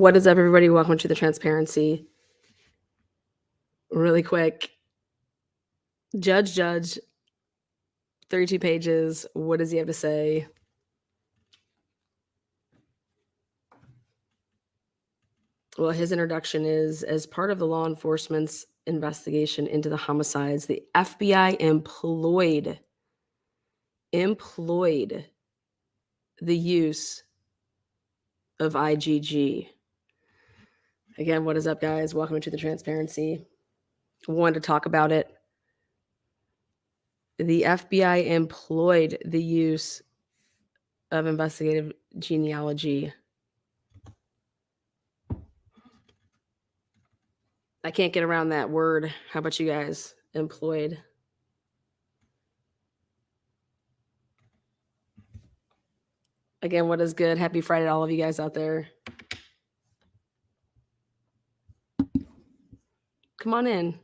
What is up, everybody? Welcome to the transparency. Really quick. Judge, 32 pages. What does he have to say? Well, his introduction is, as part of the law enforcement's investigation into the homicides, the FBI employed the use of IgG. Again, what is up, guys? Welcome to the transparency. Wanted to talk about it. The FBI employed the use of investigative genealogy. I can't get around that word. How about you guys? Employed. Again, what is good? Happy Friday to all of you guys out there. Come on in.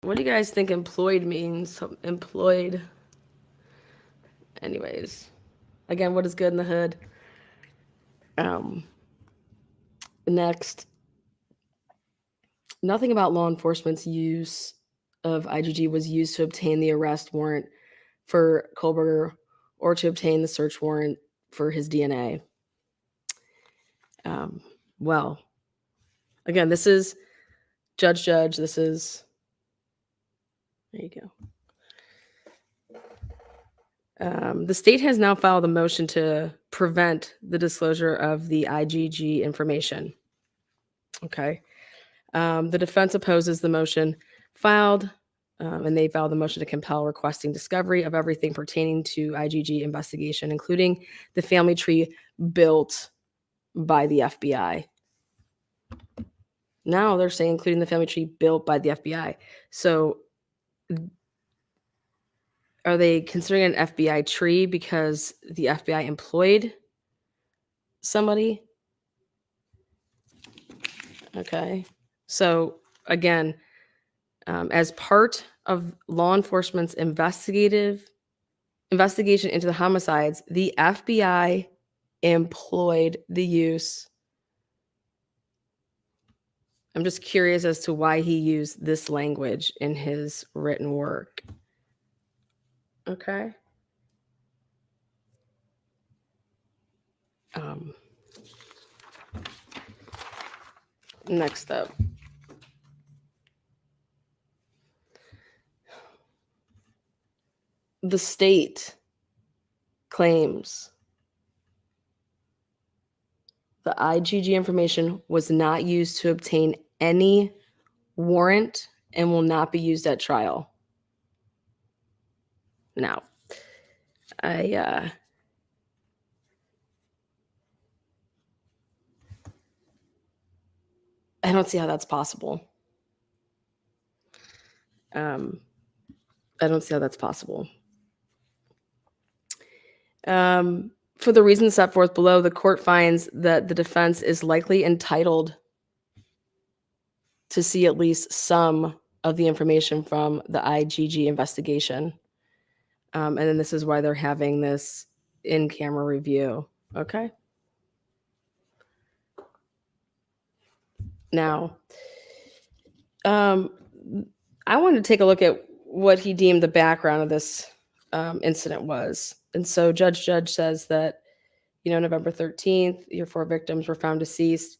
What do you guys think employed means? Employed. Anyways, again, what is good in the hood? Next, nothing about law enforcement's use of IgG was used to obtain the arrest warrant for Kohlberger or to obtain the search warrant for his DNA. Well, again, this is Judge. This is, there you go. The state has now filed a motion to prevent the disclosure of the IgG information. Okay. The defense opposes the motion filed, and they filed the motion to compel requesting discovery of everything pertaining to IgG investigation, including the family tree built by the FBI. Now they're saying including the family tree built by the FBI. So are they considering an FBI tree because the FBI employed somebody? Okay. So again, as part of law enforcement's investigation into the homicides, the FBI employed the use. I'm just curious as to why he used this language in his written work. Okay. Next up. The state claims the IgG information was not used to obtain any warrant and will not be used at trial. Now, I don't see how that's possible. I don't see how that's possible. For the reasons set forth below, the court finds that the defense is likely entitled to see at least some of the information from the IgG investigation. And then this is why they're having this in-camera review. Okay. Now, I wanted to take a look at what he deemed the background of this incident was. And so Judge says that, November 13th, your 4 victims were found deceased.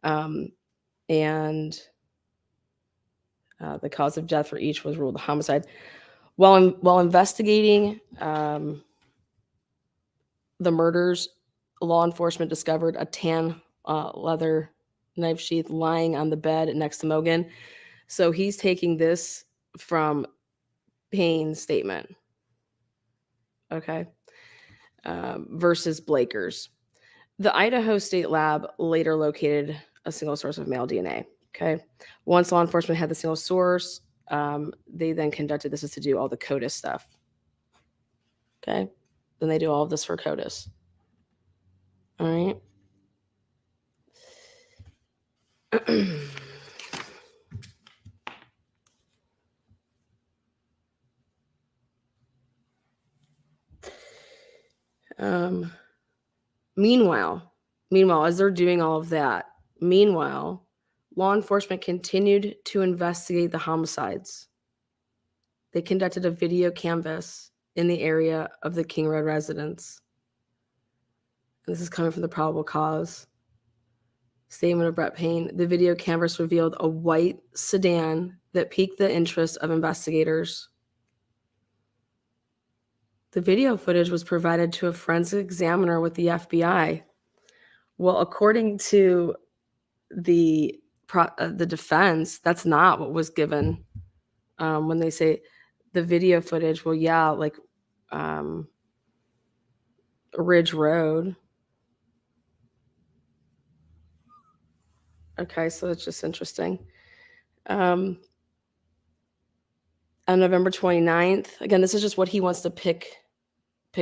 And the cause of death for each was ruled a homicide. While investigating the murders, law enforcement discovered a tan leather knife sheath lying on the bed next to Mogan. So he's taking this from Payne's statement, okay, versus Blaker's. The Idaho State Lab later located a single source of male DNA. Okay. Once law enforcement had the single source, they then conducted, this is to do all the CODIS stuff. Okay. Then they do all of this for CODIS. All right. Meanwhile, as they're doing all of that, law enforcement continued to investigate the homicides. They conducted a video canvass in the area of the King Road residence. This is coming from the probable cause statement of Brett Payne. The video canvas revealed a white sedan that piqued the interest of investigators. The video footage was provided to a forensic examiner with the FBI. Well, according to the defense, that's not what was given. When they say the video footage, well, yeah, like Ridge Road. Okay, so it's just interesting. On November 29th, again, this is just what he wants to pick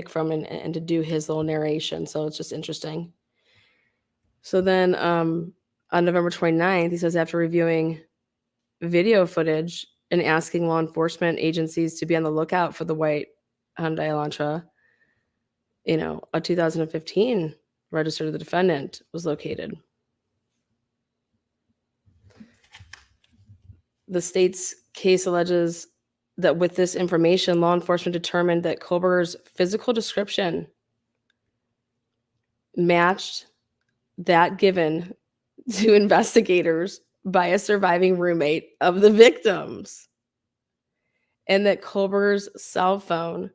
from and to do his little narration. So it's just interesting. So then on November 29th, he says, after reviewing video footage and asking law enforcement agencies to be on the lookout for the white Hyundai Elantra, a 2015 registered to the defendant was located. The state's case alleges that with this information, law enforcement determined that Kohlberger's physical description matched that given to investigators by a surviving roommate of the victims, and that Kohlberger's cell phone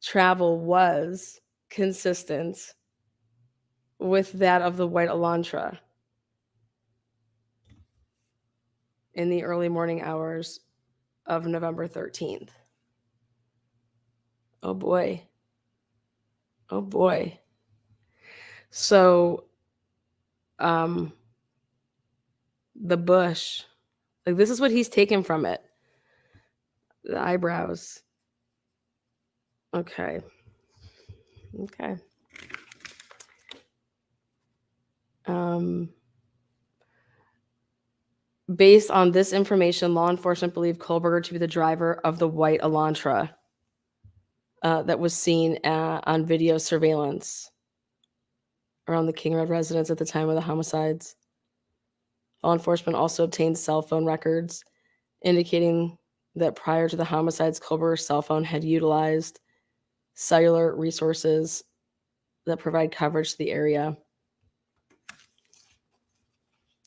travel was consistent with that of the white Elantra in the early morning hours of November 13th. Oh boy. Oh boy. So, the bush, like this is what he's taken from it. The eyebrows. Okay. Based on this information, law enforcement believed Kohlberger to be the driver of the white Elantra that was seen on video surveillance around the King Road residence at the time of the homicides. Law enforcement also obtained cell phone records indicating that prior to the homicides, Kohlberger's cell phone had utilized cellular resources that provide coverage to the area.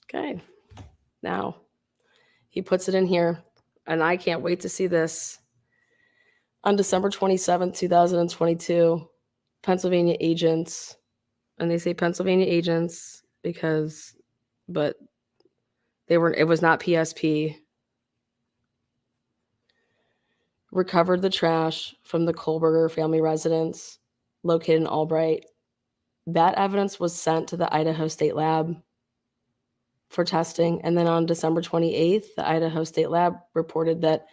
Okay. Now, he puts it in here, and I can't wait to see this. On December 27th, 2022, Pennsylvania agents, and they say Pennsylvania agents but it was not PSP, recovered the trash from the Kohlberger family residence located in Albright. That evidence was sent to the Idaho State Lab for testing. And then on December 28th, the Idaho State Lab reported that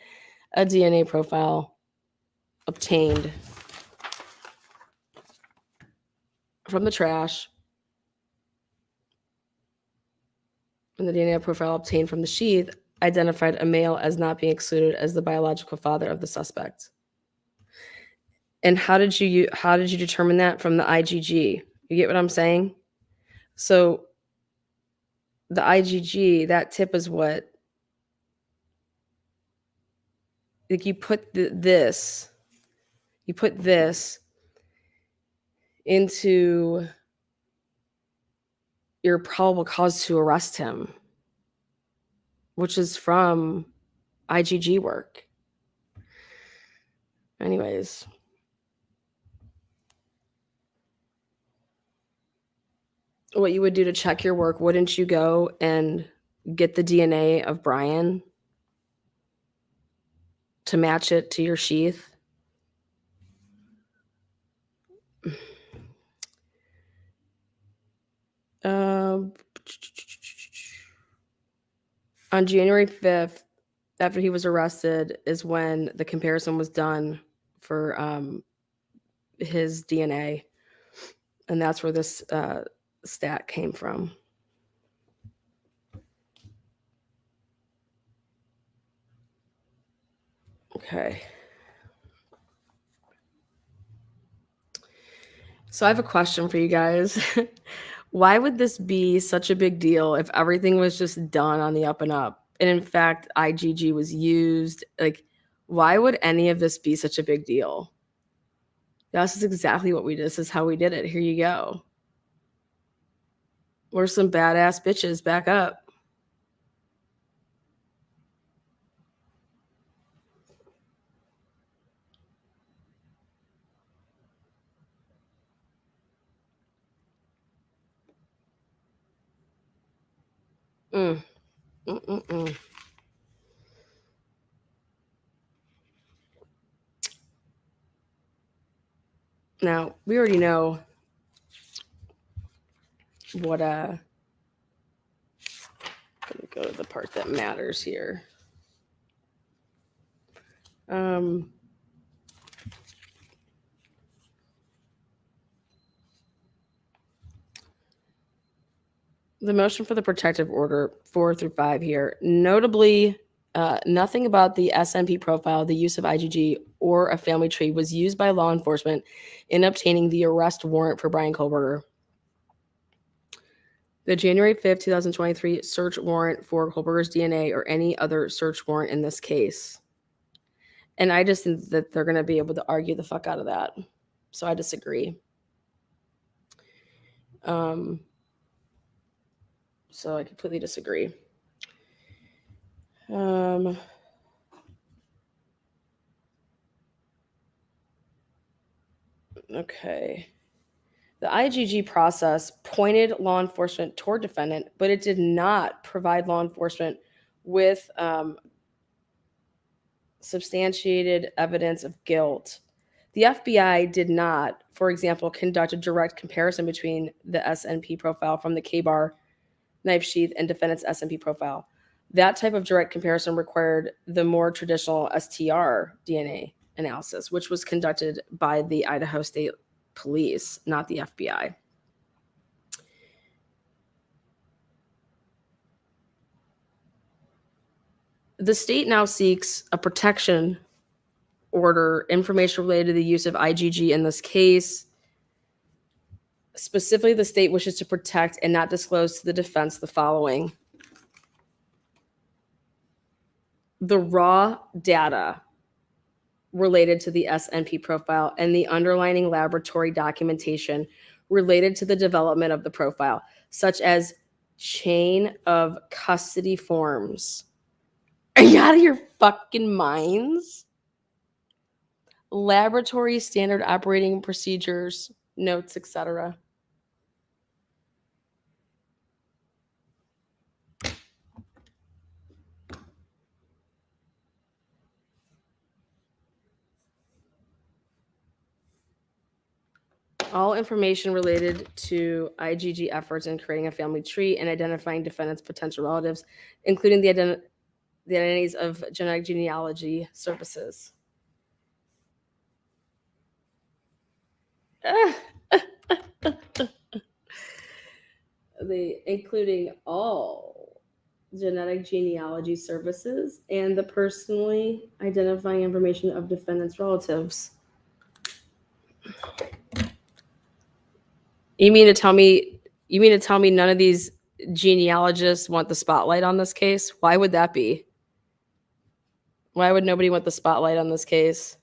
a DNA profile obtained from the trash, and the DNA profile obtained from the sheath identified a male as not being excluded as the biological father of the suspect. And how did you determine that? From the IgG? You get what I'm saying? So the IgG, that tip is what, like you put this into your probable cause to arrest him, which is from IgG work. Anyways. What you would do to check your work, wouldn't you go and get the DNA of Brian to match it to your sheath? On January 5th, after he was arrested, is when the comparison was done for his DNA, and that's where this stat came from. Okay. So I have a question for you guys. Why would this be such a big deal if everything was just done on the up and up? And in fact, IgG was used. Like, why would any of this be such a big deal? This is exactly what we did. This is how we did it. Here you go. We're some badass bitches. Back up. Mm. Mm-mm-mm. Now, we already know what let me go to the part that matters here. The motion for the protective order 4 through 5 here. Notably, nothing about the SNP profile, the use of IgG, or a family tree was used by law enforcement in obtaining the arrest warrant for Brian Kohlberger. The January 5th, 2023 search warrant for Kohlberger's DNA or any other search warrant in this case. And I just think that they're going to be able to argue the fuck out of that. So I disagree. So I completely disagree. Okay. The IgG process pointed law enforcement toward defendant, but it did not provide law enforcement with substantiated evidence of guilt. The FBI did not, for example, conduct a direct comparison between the SNP profile from the K-bar knife sheath and defendant's SNP profile. That type of direct comparison required the more traditional STR DNA analysis, which was conducted by the Idaho State Police, not the FBI. The state now seeks a protection order, information related to the use of IgG in this case. Specifically, the state wishes to protect and not disclose to the defense the following: the raw data related to the SNP profile and the underlying laboratory documentation related to the development of the profile, such as chain of custody forms. Are you out of your fucking minds? Laboratory standard operating procedures, notes, etc. All information related to IgG efforts in creating a family tree and identifying defendants' potential relatives, including the identities of genetic genealogy services. Including all genetic genealogy services and the personally identifying information of defendants' relatives. You mean to tell me none of these genealogists want the spotlight on this case? Why would that be? Why would nobody want the spotlight on this case?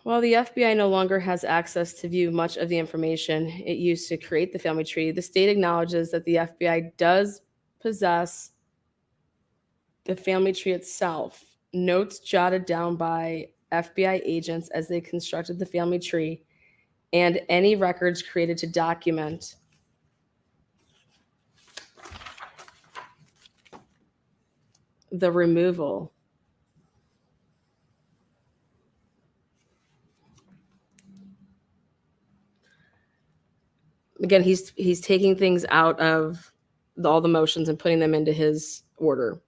Well, the FBI no longer has access to view much of the information it used to create the family tree. The state acknowledges that the FBI does possess the family tree itself, notes jotted down by FBI agents as they constructed the family tree, and any records created to document the removal. Again, he's taking things out of all the motions and putting them into his order.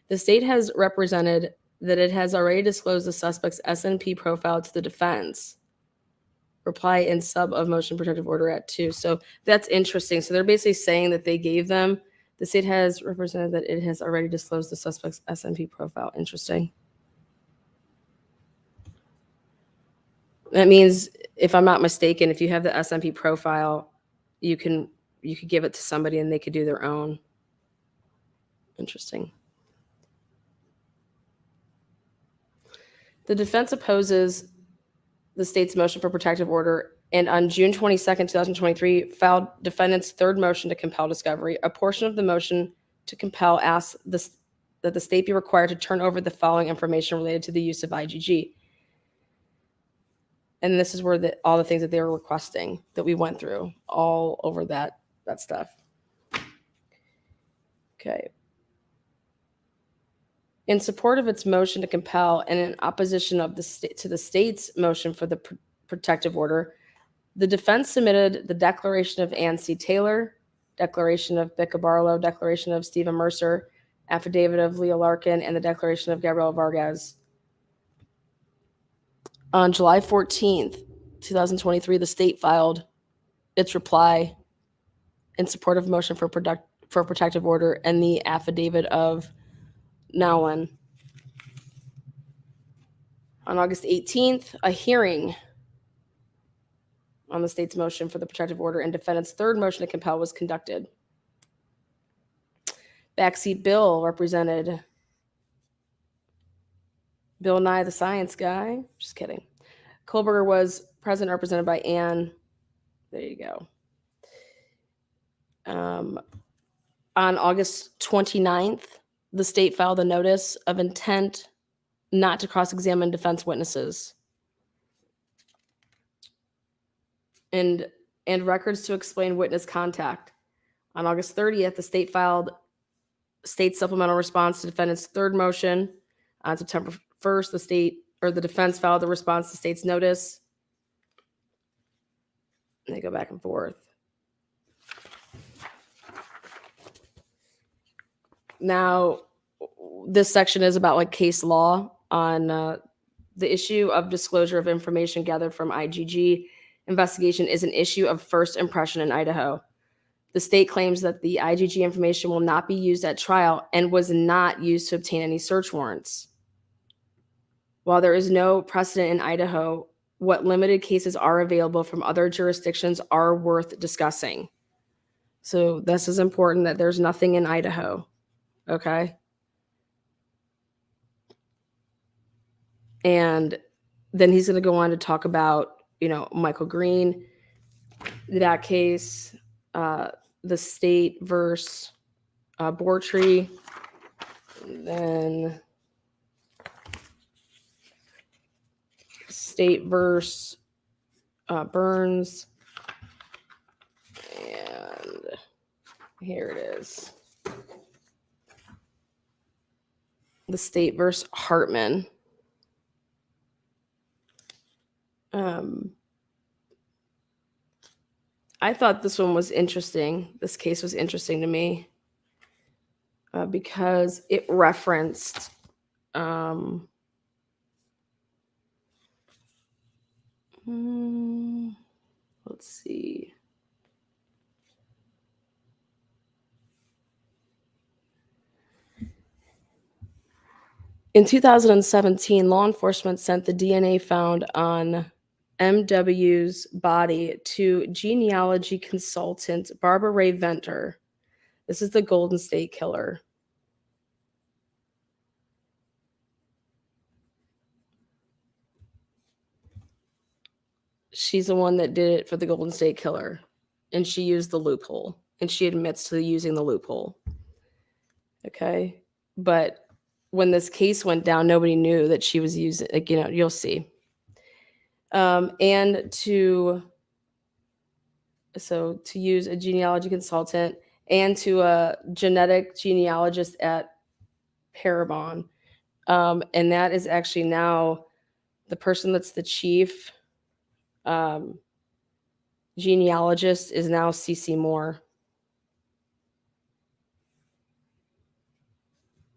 The state has represented that it has already disclosed the suspect's SNP profile to the defense. Reply in sub of motion protective order at 2. So that's interesting. So they're basically saying that they gave them, the state has represented that it has already disclosed the suspect's SNP profile. Interesting. That means, if I'm not mistaken, if you have the SNP profile, you could give it to somebody and they could do their own. Interesting. The defense opposes the state's motion for protective order, and on June 22nd, 2023, filed defendant's third motion to compel discovery. A portion of the motion to compel asks that the state be required to turn over the following information related to the use of IgG. And this is where all the things that they were requesting that we went through, all over that stuff. Okay. In support of its motion to compel and in opposition of to the state's motion for the protective order, the defense submitted the declaration of Ann C. Taylor, declaration of Becca Barlow, declaration of Stephen Mercer, affidavit of Leah Larkin, and the declaration of Gabriela Vargas. On July 14th, 2023, the state filed its reply in support of motion for protective order and the affidavit of Nowen. On August 18th, a hearing on the state's motion for the protective order and defendant's third motion to compel was conducted. Backseat Bill represented Bill Nye, the science guy. Just kidding. Kohlberger was present, represented by Ann. There you go. On August 29th, the state filed a notice of intent not to cross-examine defense witnesses and records to explain witness contact. On August 30th, the state filed state supplemental response to defendant's third motion. On September 1st, the defense filed the response to state's notice. And they go back and forth. Now, this section is about like case law on the issue of disclosure of information gathered from IgG investigation is an issue of first impression in Idaho. The state claims that the IgG information will not be used at trial and was not used to obtain any search warrants. While there is no precedent in Idaho, what limited cases are available from other jurisdictions are worth discussing. So this is important, that there's nothing in Idaho, okay? And then he's going to go on to talk about, Michael Green, that case, the state versus Bortree, then state versus Burns, and here it is, the state versus Hartman. I thought this one was interesting. This case was interesting to me because it referenced let's see. In 2017, law enforcement sent the DNA found on MW's body to genealogy consultant Barbara Ray Venter. This is the Golden State Killer. She's the one that did it for the Golden State Killer, and she used the loophole, and she admits to using the loophole. Okay, but when this case went down, nobody knew that she was using, you'll see. And to use a genealogy consultant and to a genetic genealogist at Parabon. And that is actually now the person that's the chief genealogist is now CC Moore.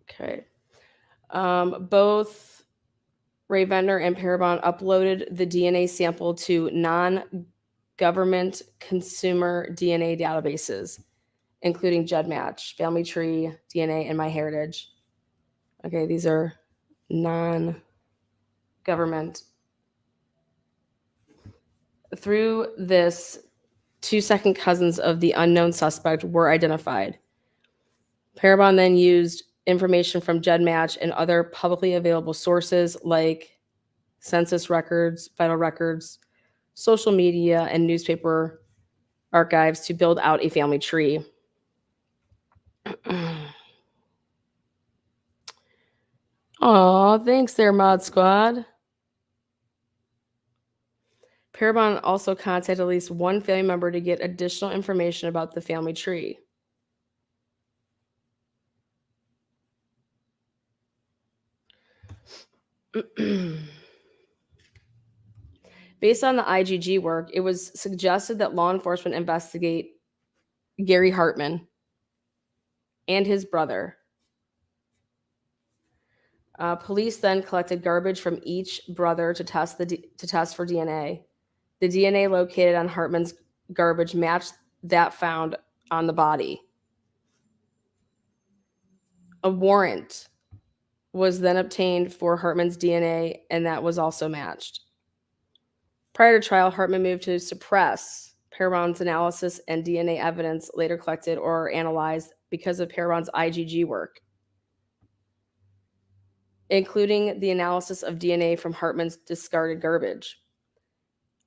Okay. Both Ravender and Parabon uploaded the DNA sample to non-government consumer DNA databases, including GEDmatch, Family Tree, DNA, and MyHeritage. Okay, these are non-government. Through this, 2 second cousins of the unknown suspect were identified. Parabon then used information from GEDmatch and other publicly available sources like census records, vital records, social media, and newspaper archives to build out a family tree. Aw, thanks there, Mod Squad. Parabon also contacted at least one family member to get additional information about the family tree. Based on the IgG work, it was suggested that law enforcement investigate Gary Hartman and his brother. Police then collected garbage from each brother to test for DNA. The DNA located on Hartman's garbage matched that found on the body. A warrant was then obtained for Hartman's DNA, and that was also matched. Prior to trial, Hartman moved to suppress Parabon's analysis and DNA evidence later collected or analyzed because of Parabon's IgG work, including the analysis of DNA from Hartman's discarded garbage.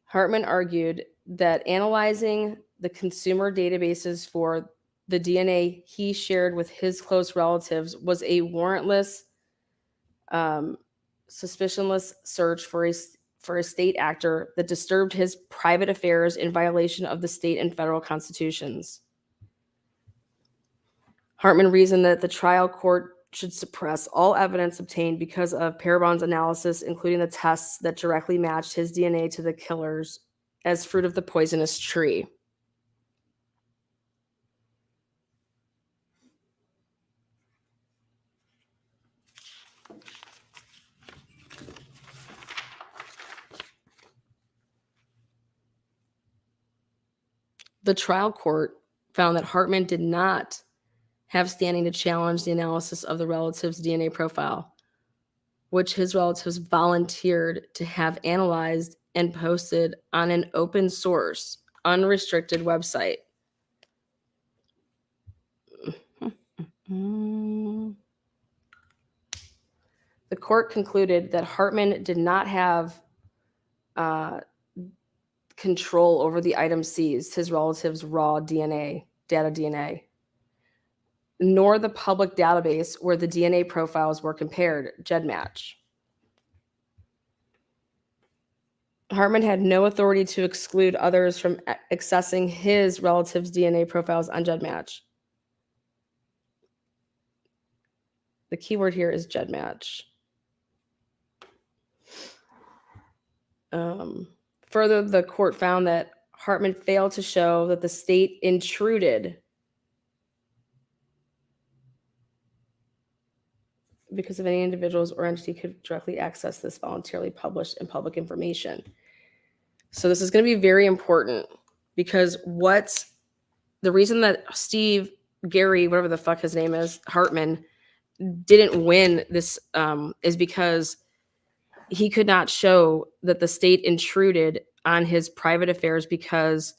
Hartman argued that analyzing the consumer databases for the DNA he shared with his close relatives was a warrantless, suspicionless search for a state actor that disturbed his private affairs in violation of the state and federal constitutions. Hartman reasoned that the trial court should suppress all evidence obtained because of Parabon's analysis, including the tests that directly matched his DNA to the killer's as fruit of the poisonous tree. The trial court found that Hartman did not have standing to challenge the analysis of the relative's DNA profile, which his relatives volunteered to have analyzed and posted on an open source, unrestricted website. The court concluded that Hartman did not have control over the item seized, his relatives' raw DNA, data DNA, nor the public database where the DNA profiles were compared, GEDmatch. Hartman had no authority to exclude others from accessing his relatives' DNA profiles on GEDmatch. The keyword here is GEDmatch. Further, the court found that Hartman failed to show that the state intruded because of any individuals or entity could directly access this voluntarily published and public information. So this is going to be very important because the reason that Gary, whatever the fuck his name is, Hartman, didn't win this is because he could not show that the state intruded on his private affairs because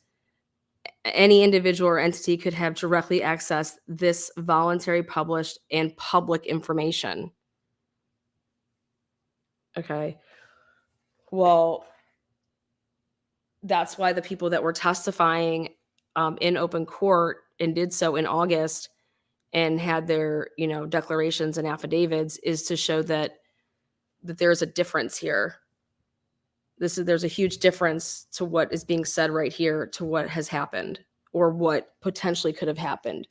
any individual or entity could have directly accessed this voluntary published and public information. Okay. Well, that's why the people that were testifying in open court and did so in August and had their, declarations and affidavits is to show that there's a difference here. There's a huge difference to what is being said right here to what has happened or what potentially could have happened.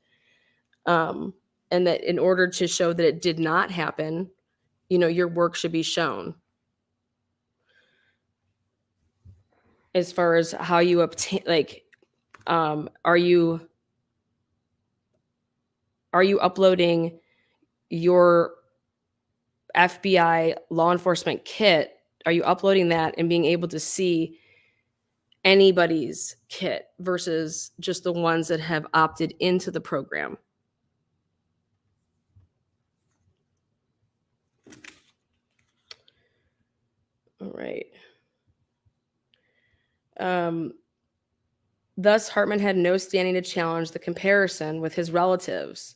And that in order to show that it did not happen, your work should be shown. As far as how you obtain, are you uploading your FBI law enforcement kit, are you uploading that and being able to see anybody's kit versus just the ones that have opted into the program? All right. Thus, Hartman had no standing to challenge the comparison with his relatives.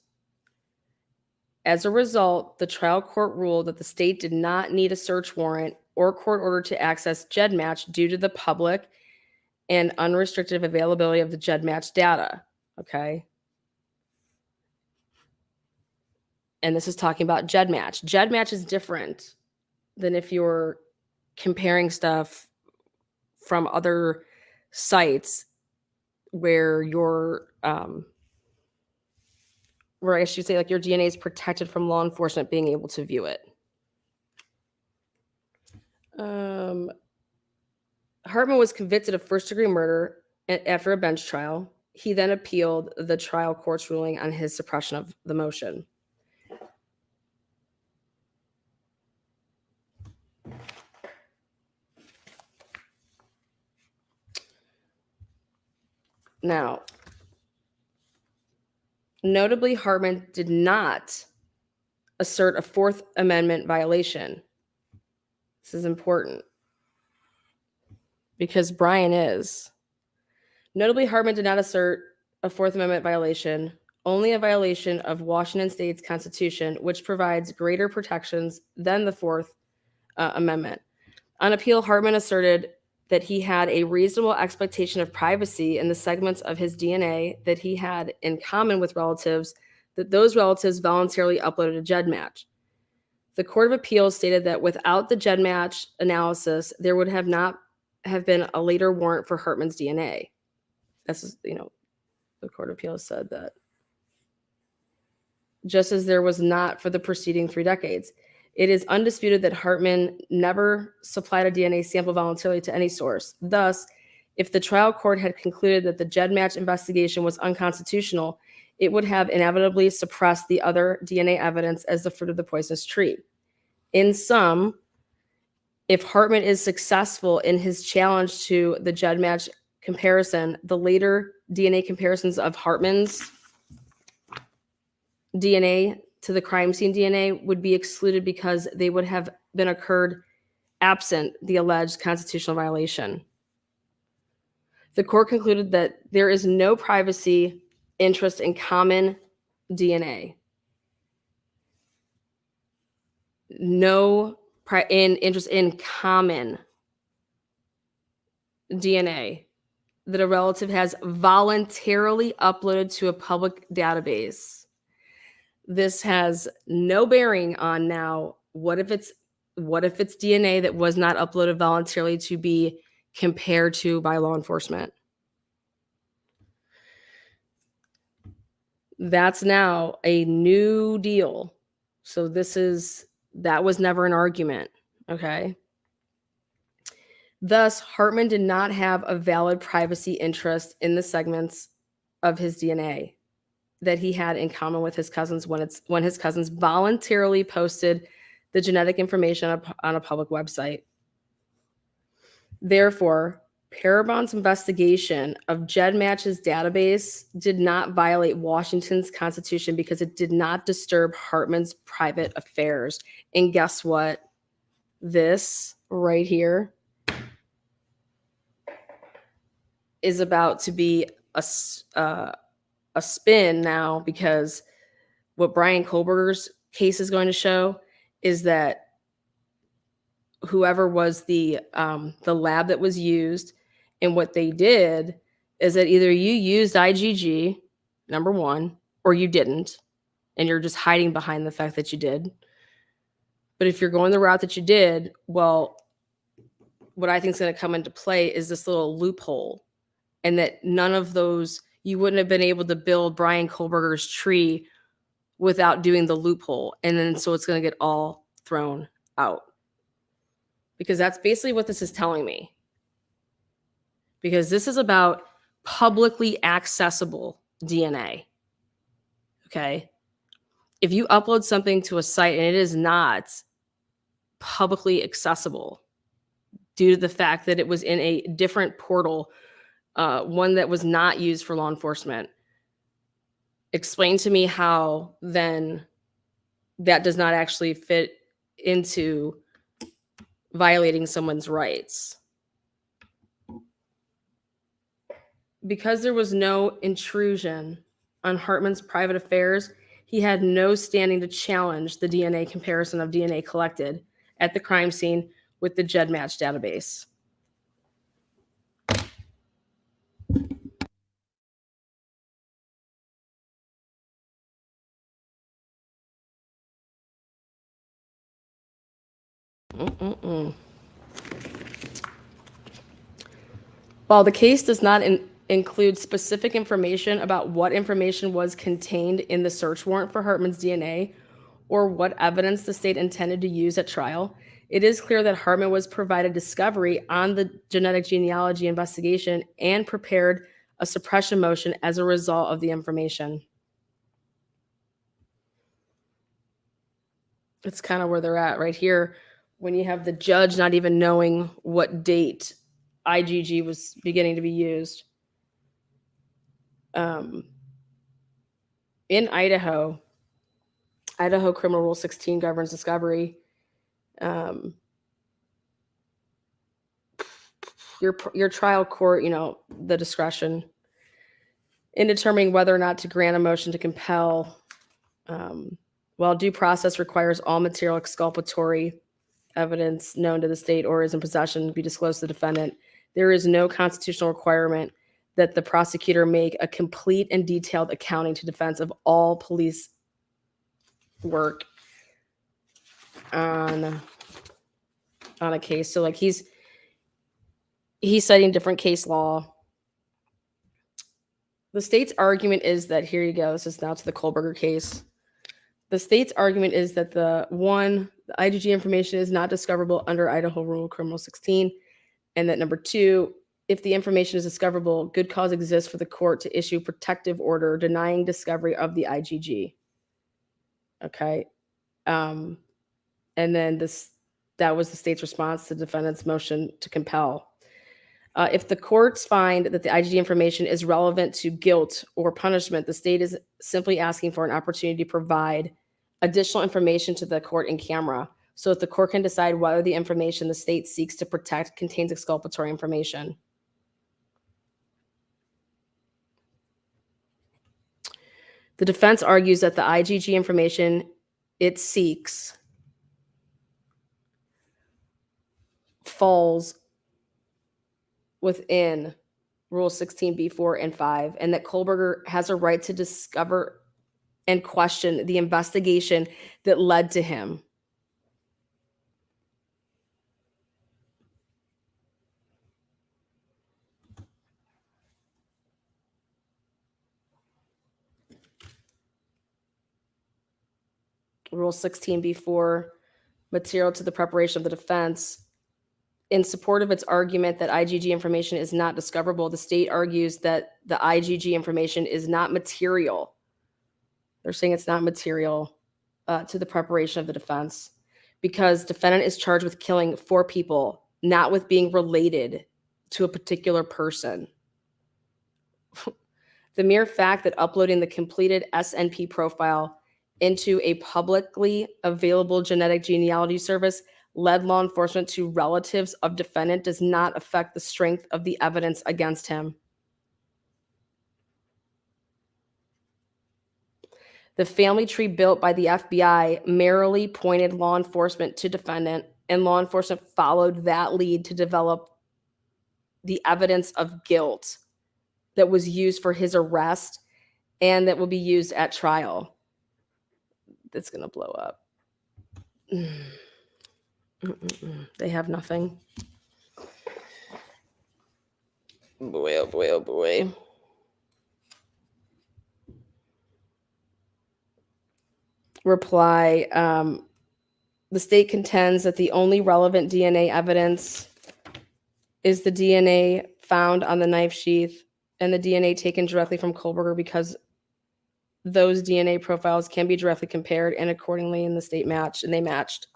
As a result, the trial court ruled that the state did not need a search warrant or court order to access GEDmatch due to the public and unrestricted availability of the GEDmatch data. Okay. And this is talking about GEDmatch. GEDmatch is different than if you're comparing stuff from other sites where where I should say like your DNA is protected from law enforcement being able to view it. Hartman was convicted of first-degree murder after a bench trial. He then appealed the trial court's ruling on his suppression of the motion. Now, notably, Hartman did not assert a Fourth Amendment violation. This is important because Brian is. Notably, Hartman did not assert a Fourth Amendment violation, only a violation of Washington State's Constitution, which provides greater protections than the Fourth Amendment. On appeal, Hartman asserted that he had a reasonable expectation of privacy in the segments of his DNA that he had in common with relatives, that those relatives voluntarily uploaded a GEDmatch. The Court of Appeals stated that without the GEDmatch analysis, there would not have been a later warrant for Hartman's DNA. This is, the Court of Appeals said that. Just as there was not for the preceding 3 decades. It is undisputed that Hartman never supplied a DNA sample voluntarily to any source. Thus, if the trial court had concluded that the GEDmatch investigation was unconstitutional, it would have inevitably suppressed the other DNA evidence as the fruit of the poisonous tree. In sum, if Hartman is successful in his challenge to the GEDmatch comparison, the later DNA comparisons of Hartman's DNA to the crime scene DNA would be excluded because they would have been occurred absent the alleged constitutional violation. The court concluded that there is no privacy interest in common DNA. No interest in common DNA that a relative has voluntarily uploaded to a public database. This has no bearing on now, what if it's DNA that was not uploaded voluntarily to be compared to by law enforcement? That's now a new deal. So that was never an argument, okay? Thus, Hartman did not have a valid privacy interest in the segments of his DNA that he had in common with his cousins when his cousins voluntarily posted the genetic information on a public website. Therefore, Parabon's investigation of GEDmatch's database did not violate Washington's Constitution because it did not disturb Hartman's private affairs. And guess what? This right here is about to be a spin now, because what Brian Kohlberger's case is going to show is that whoever was the lab that was used, and what they did is that either you used IgG, number one, or you didn't, and you're just hiding behind the fact that you did. But if you're going the route that you did, well, what I think is going to come into play is this little loophole, and that none of those, you wouldn't have been able to build Brian Kohlberger's tree without doing the loophole. And then so it's going to get all thrown out. Because that's basically what this is telling me. Because this is about publicly accessible DNA. Okay? If you upload something to a site and it is not publicly accessible due to the fact that it was in a different portal, one that was not used for law enforcement. Explain to me how then that does not actually fit into violating someone's rights. Because there was no intrusion on Hartman's private affairs, he had no standing to challenge the DNA comparison of DNA collected at the crime scene with the GEDmatch database. While the case does not include specific information about what information was contained in the search warrant for Hartman's DNA or what evidence the state intended to use at trial, it is clear that Hartman was provided discovery on the genetic genealogy investigation and prepared a suppression motion as a result of the information. It's kind of where they're at right here when you have the judge not even knowing what date IgG was beginning to be used. In Idaho Criminal Rule 16 governs discovery. Your trial court, the discretion in determining whether or not to grant a motion to compel, while due process requires all material exculpatory evidence known to the state or is in possession be disclosed to the defendant, there is no constitutional requirement that the prosecutor make a complete and detailed accounting to defense of all police work on a case. So like he's citing different case law. The state's argument is that, here you go, this is now to the Kohlberger case. The state's argument is that the IgG information is not discoverable under Idaho Rule Criminal 16, and that number 2, if the information is discoverable, good cause exists for the court to issue protective order denying discovery of the IgG. Okay. And then that was the state's response to the defendant's motion to compel. If the courts find that the IgG information is relevant to guilt or punishment, the state is simply asking for an opportunity to provide additional information to the court in camera so that the court can decide whether the information the state seeks to protect contains exculpatory information. The defense argues that the IgG information it seeks falls within Rule 16b4 and 5, and that Kohlberger has a right to discover and question the investigation that led to him. Rule 16b4, material to the preparation of the defense. In support of its argument that IgG information is not discoverable, the state argues that the IgG information is not material. They're saying it's not material to the preparation of the defense because defendant is charged with killing 4 people, not with being related to a particular person. The mere fact that uploading the completed SNP profile into a publicly available genetic genealogy service led law enforcement to relatives of defendant does not affect the strength of the evidence against him. The family tree built by the FBI merely pointed law enforcement to defendant, and law enforcement followed that lead to develop the evidence of guilt that was used for his arrest and that will be used at trial. That's going to blow up. They have nothing. Boy, oh boy, oh boy. Reply. The state contends that the only relevant DNA evidence is the DNA found on the knife sheath and the DNA taken directly from Kohlberger because those DNA profiles can be directly compared and accordingly in the state match, and they matched.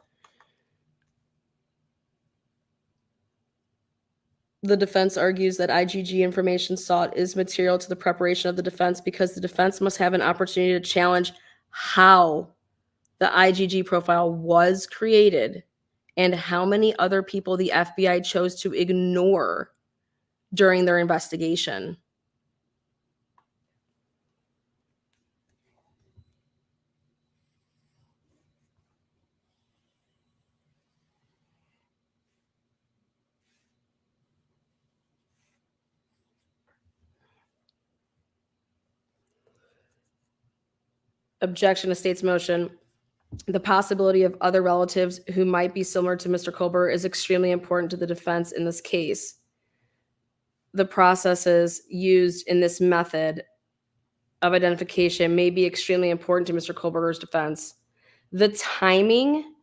The defense argues that IgG information sought is material to the preparation of the defense because the defense must have an opportunity to challenge how the IgG profile was created and how many other people the FBI chose to ignore during their investigation. Objection to state's motion. The possibility of other relatives who might be similar to Mr. Colbert is extremely important to the defense in this case. The processes used in this method of identification may be extremely important to Mr. Colbert's defense. The timing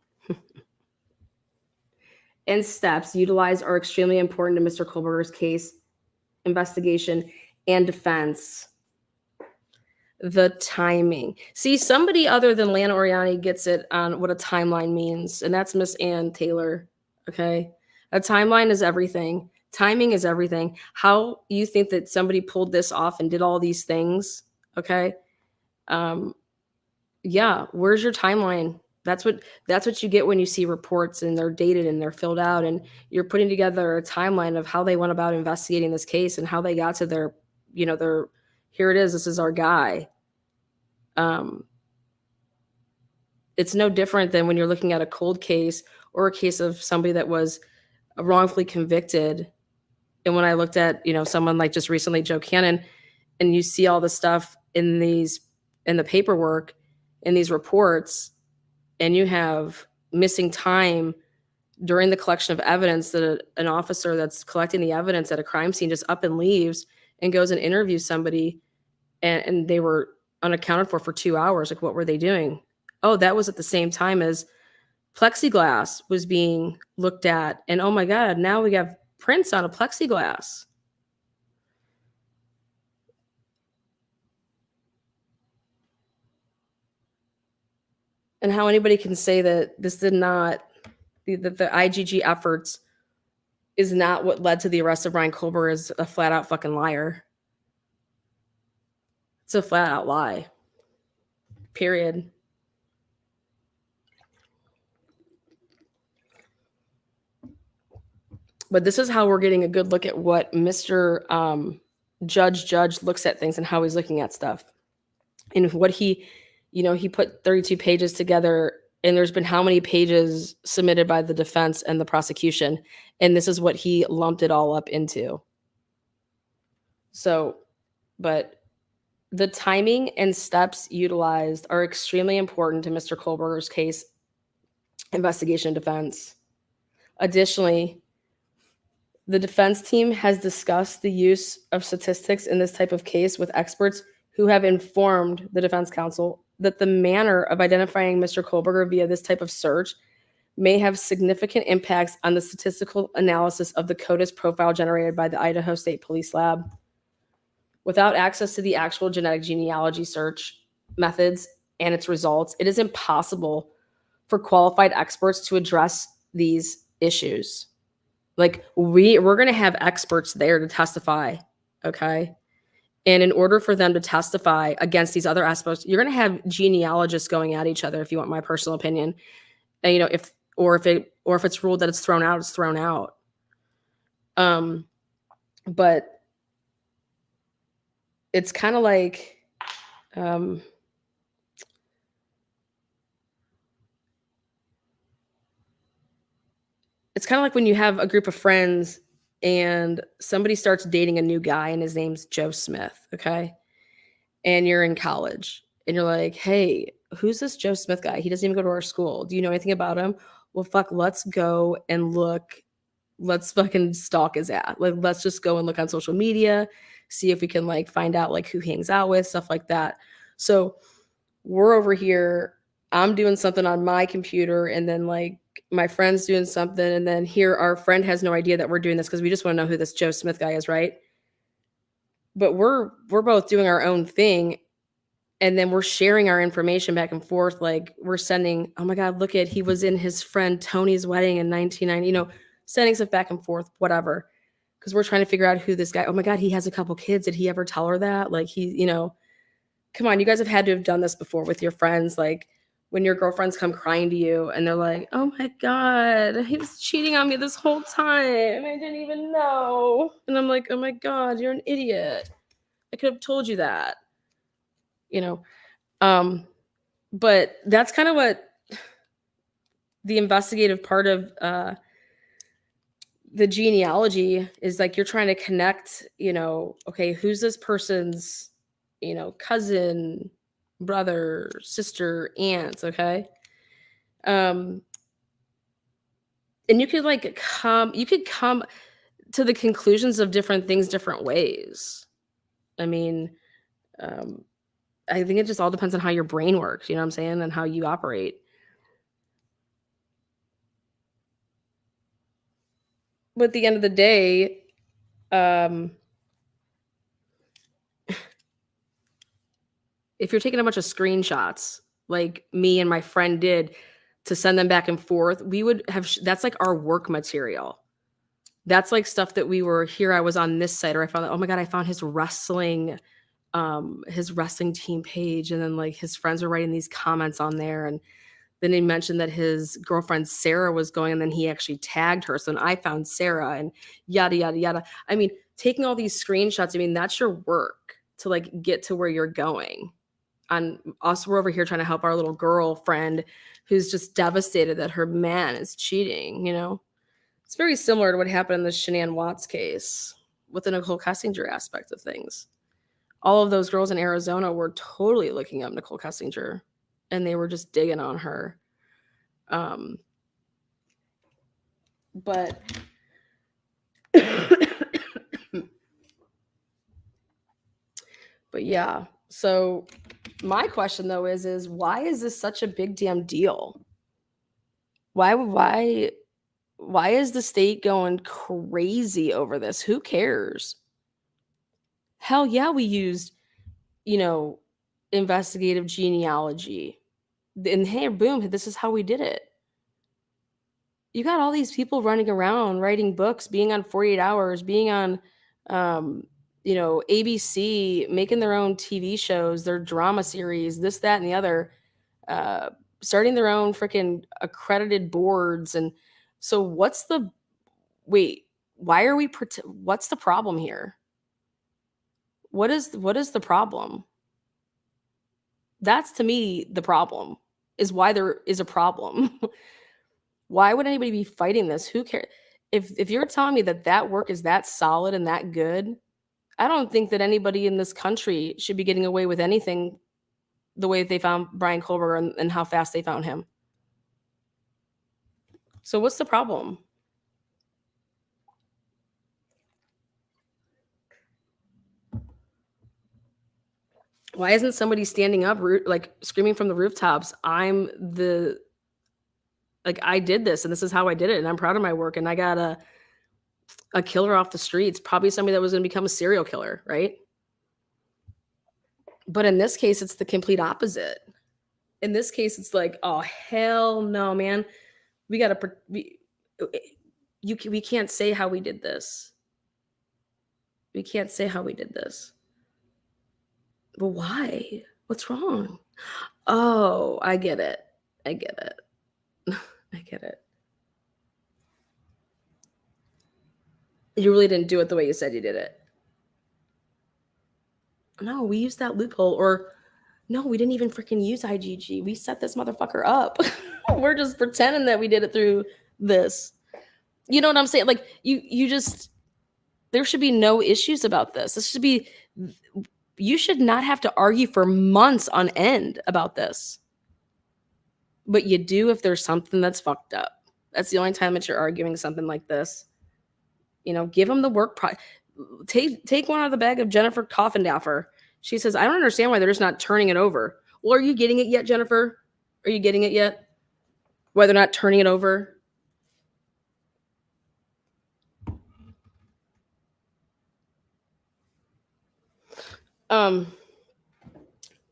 and steps utilized are extremely important to Mr. Colbert's case, investigation, and defense. The timing. See, somebody other than Lana Oriani gets it on what a timeline means, and that's Miss Ann Taylor. Okay. A timeline is everything. Timing is everything. How you think that somebody pulled this off and did all these things? Okay. Yeah, where's your timeline? That's what you get when you see reports and they're dated and they're filled out and you're putting together a timeline of how they went about investigating this case and how they got to their, their here it is, this is our guy. It's no different than when you're looking at a cold case or a case of somebody that was wrongfully convicted. And when I looked at, someone like just recently, Joe Cannon, and you see all the stuff in the paperwork, in these reports, and you have missing time during the collection of evidence that an officer that's collecting the evidence at a crime scene just up and leaves and goes and interviews somebody and they were unaccounted for 2 hours. Like, what were they doing? Oh, that was at the same time as plexiglass was being looked at. And oh my God, now we have prints on a plexiglass. And how anybody can say that this did not, that the IgG efforts is not what led to the arrest of Brian Colbert is a flat out fucking liar. It's a flat out lie. Period. But this is how we're getting a good look at what Mr. Judge looks at things and how he's looking at stuff. And what he put 32 pages together, and there's been how many pages submitted by the defense and the prosecution. And this is what he lumped it all up into. So, but the timing and steps utilized are extremely important to Mr. Colbert's case, investigation, defense. Additionally, the defense team has discussed the use of statistics in this type of case with experts who have informed the defense counsel that the manner of identifying Mr. Colbert via this type of search may have significant impacts on the statistical analysis of the CODIS profile generated by the Idaho State Police Lab. Without access to the actual genetic genealogy search methods and its results, it is impossible for qualified experts to address these issues. Like, we're going to have experts there to testify, okay? And in order for them to testify against these other aspects, you're going to have genealogists going at each other, if you want my personal opinion. And, if it's ruled that it's thrown out, it's thrown out. But it's kind of like, it's kind of like when you have a group of friends and somebody starts dating a new guy and his name's Joe Smith, okay? And you're in college and you're like, hey, who's this Joe Smith guy? He doesn't even go to our school. Do you know anything about him? Well, fuck, let's go and look. Let's fucking stalk his ass. Like, let's just go and look on social media, see if we can like find out like who he hangs out with, stuff like that. So we're over here, I'm doing something on my computer, and then like my friend's doing something, and then here our friend has no idea that we're doing this because we just want to know who this Joe Smith guy is, right? But we're both doing our own thing, and then we're sharing our information back and forth. Like, we're sending, oh my God, look at, he was in his friend Tony's wedding in 1990, sending stuff back and forth, whatever. because we're trying to figure out who this guy. Oh my God, he has a couple kids. Did he ever tell her that? Like come on, you guys have had to have done this before with your friends. Like when your girlfriends come crying to you and they're like, oh my God, he was cheating on me this whole time. I didn't even know. And I'm like, oh my God, you're an idiot. I could have told you that. But that's kind of what the investigative part of the genealogy is like. You're trying to connect, okay, who's this person's, cousin, brother, sister, aunt, okay? And you could come to the conclusions of different things different ways. I mean, I think it just all depends on how your brain works, you know what I'm saying, and how you operate. But at the end of the day, if you're taking a bunch of screenshots like me and my friend did to send them back and forth, we would have that's like our work material. That's like stuff that we were here. I was on this site, or I found, oh my God, I found his wrestling team page. And then like his friends were writing these comments on there. And then he mentioned that his girlfriend Sarah was going, and then he actually tagged her. So then I found Sarah and yada, yada, yada. I mean, taking all these screenshots, I mean, that's your work to like get to where you're going. On us, we're over here trying to help our little girlfriend who's just devastated that her man is cheating. It's very similar to what happened in the Shanann Watts case with the Nicole Kessinger aspect of things. All of those girls in Arizona were totally looking up Nicole Kessinger, and they were just digging on her. But yeah. So my question though is why is this such a big damn deal? Why is the state going crazy over this? Who cares? Hell yeah, we used, investigative genealogy. And hey, boom, this is how we did it. You got all these people running around, writing books, being on 48 Hours, being on, ABC, making their own TV shows, their drama series, this, that, and the other, starting their own freaking accredited boards. And so what's the problem here? What is the problem? That's, to me, the problem, is why there is a problem. Why would anybody be fighting this? Who cares? If you're telling me that work is that solid and that good, I don't think that anybody in this country should be getting away with anything the way that they found Brian Kohlberger and how fast they found him. So what's the problem? Why isn't somebody standing up, like screaming from the rooftops, I did this and this is how I did it and I'm proud of my work and I got a killer off the streets, probably somebody that was going to become a serial killer, right? But in this case, it's the complete opposite. In this case, it's like, oh, hell no, man. We got to, we can't say how we did this. We can't say how we did this. But why? What's wrong? Oh, I get it. I get it. I get it. You really didn't do it the way you said you did it. No, we used that loophole. Or no, we didn't even freaking use IgG. We set this motherfucker up. We're just pretending that we did it through this. You know what I'm saying? Like you just, there should be no issues about this. You should not have to argue for months on end about this. But you do if there's something that's fucked up. That's the only time that you're arguing something like this. Give them the work. Take one out of the bag of Jennifer Coffindaffer. She says, I don't understand why they're just not turning it over. Well, are you getting it yet, Jennifer? Are you getting it yet? Why they're not turning it over?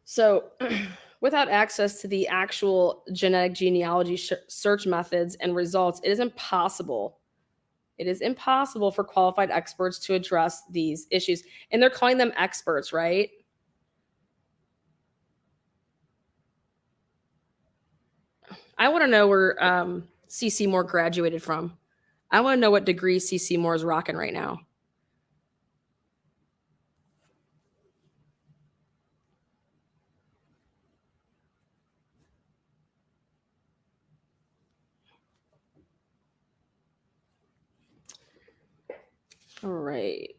So without access to the actual genetic genealogy search methods and results, it is impossible It is impossible for qualified experts to address these issues. And they're calling them experts, right? I want to know where CC Moore graduated from. I want to know what degree CC Moore is rocking right now. All right.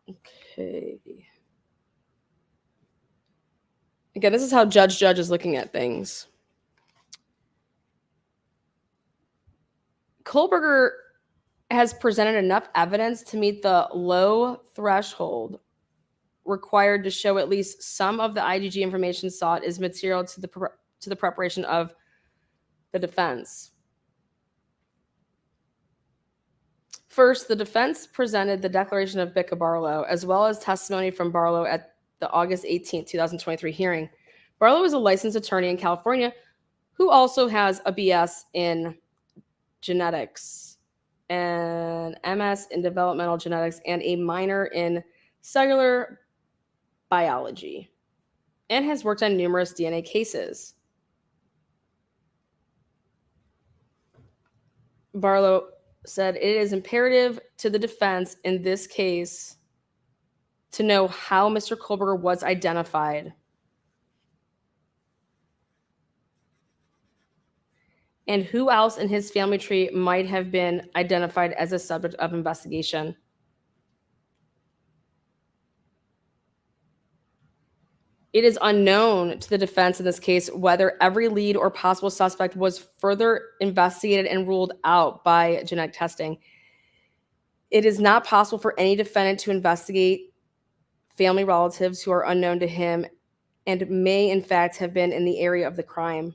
Okay. Again, this is how Judge is looking at things. Kohlberger has presented enough evidence to meet the low threshold required to show at least some of the IgG information sought is material to the preparation of the defense. First, the defense presented the declaration of Bicca Barlow, as well as testimony from Barlow at the August 18, 2023 hearing. Barlow is a licensed attorney in California who also has a BS in genetics, an MS in developmental genetics, and a minor in cellular biology, and has worked on numerous DNA cases. Barlow said it is imperative to the defense in this case to know how Mr. Kohlberger was identified and who else in his family tree might have been identified as a subject of investigation. It is unknown to the defense in this case whether every lead or possible suspect was further investigated and ruled out by genetic testing. It is not possible for any defendant to investigate family relatives who are unknown to him and may in fact have been in the area of the crime.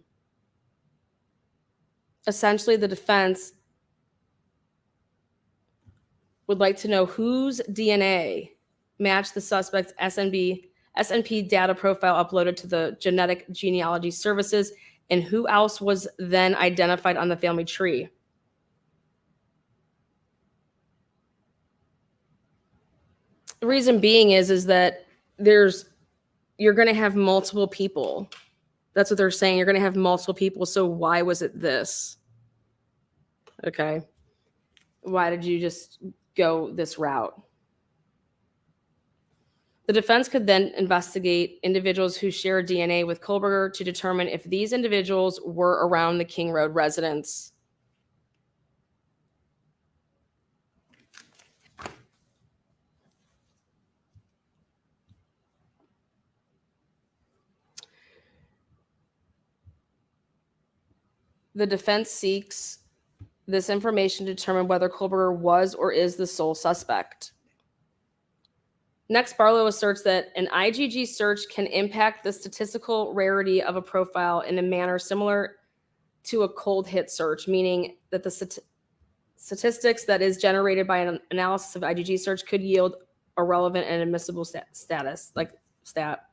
Essentially, the defense would like to know whose DNA matched the suspect's SNP data profile uploaded to the genetic genealogy services, and who else was then identified on the family tree. The reason being is that you're going to have multiple people. That's what they're saying. You're going to have multiple people. So why was it this? Okay. Why did you just go this route? The defense could then investigate individuals who share DNA with Kohlberger to determine if these individuals were around the King Road residence. The defense seeks this information to determine whether Kohlberger was or is the sole suspect. Next, Barlow asserts that an IgG search can impact the statistical rarity of a profile in a manner similar to a cold hit search, meaning that the statistics that is generated by an analysis of IgG search could yield a relevant and admissible status, like stat.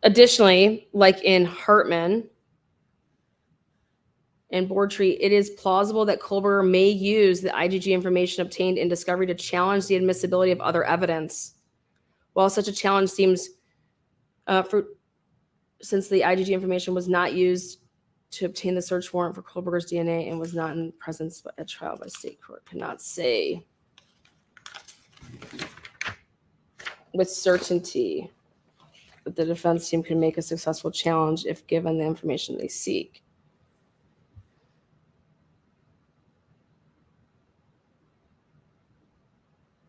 Additionally, like in Hartman and Boardtree, it is plausible that Kohlberger may use the IgG information obtained in discovery to challenge the admissibility of other evidence. While such a challenge seems since the IgG information was not used to obtain the search warrant for Kohlberger's DNA and was not in presence at trial by state court, cannot say with certainty that the defense team can make a successful challenge if given the information they seek.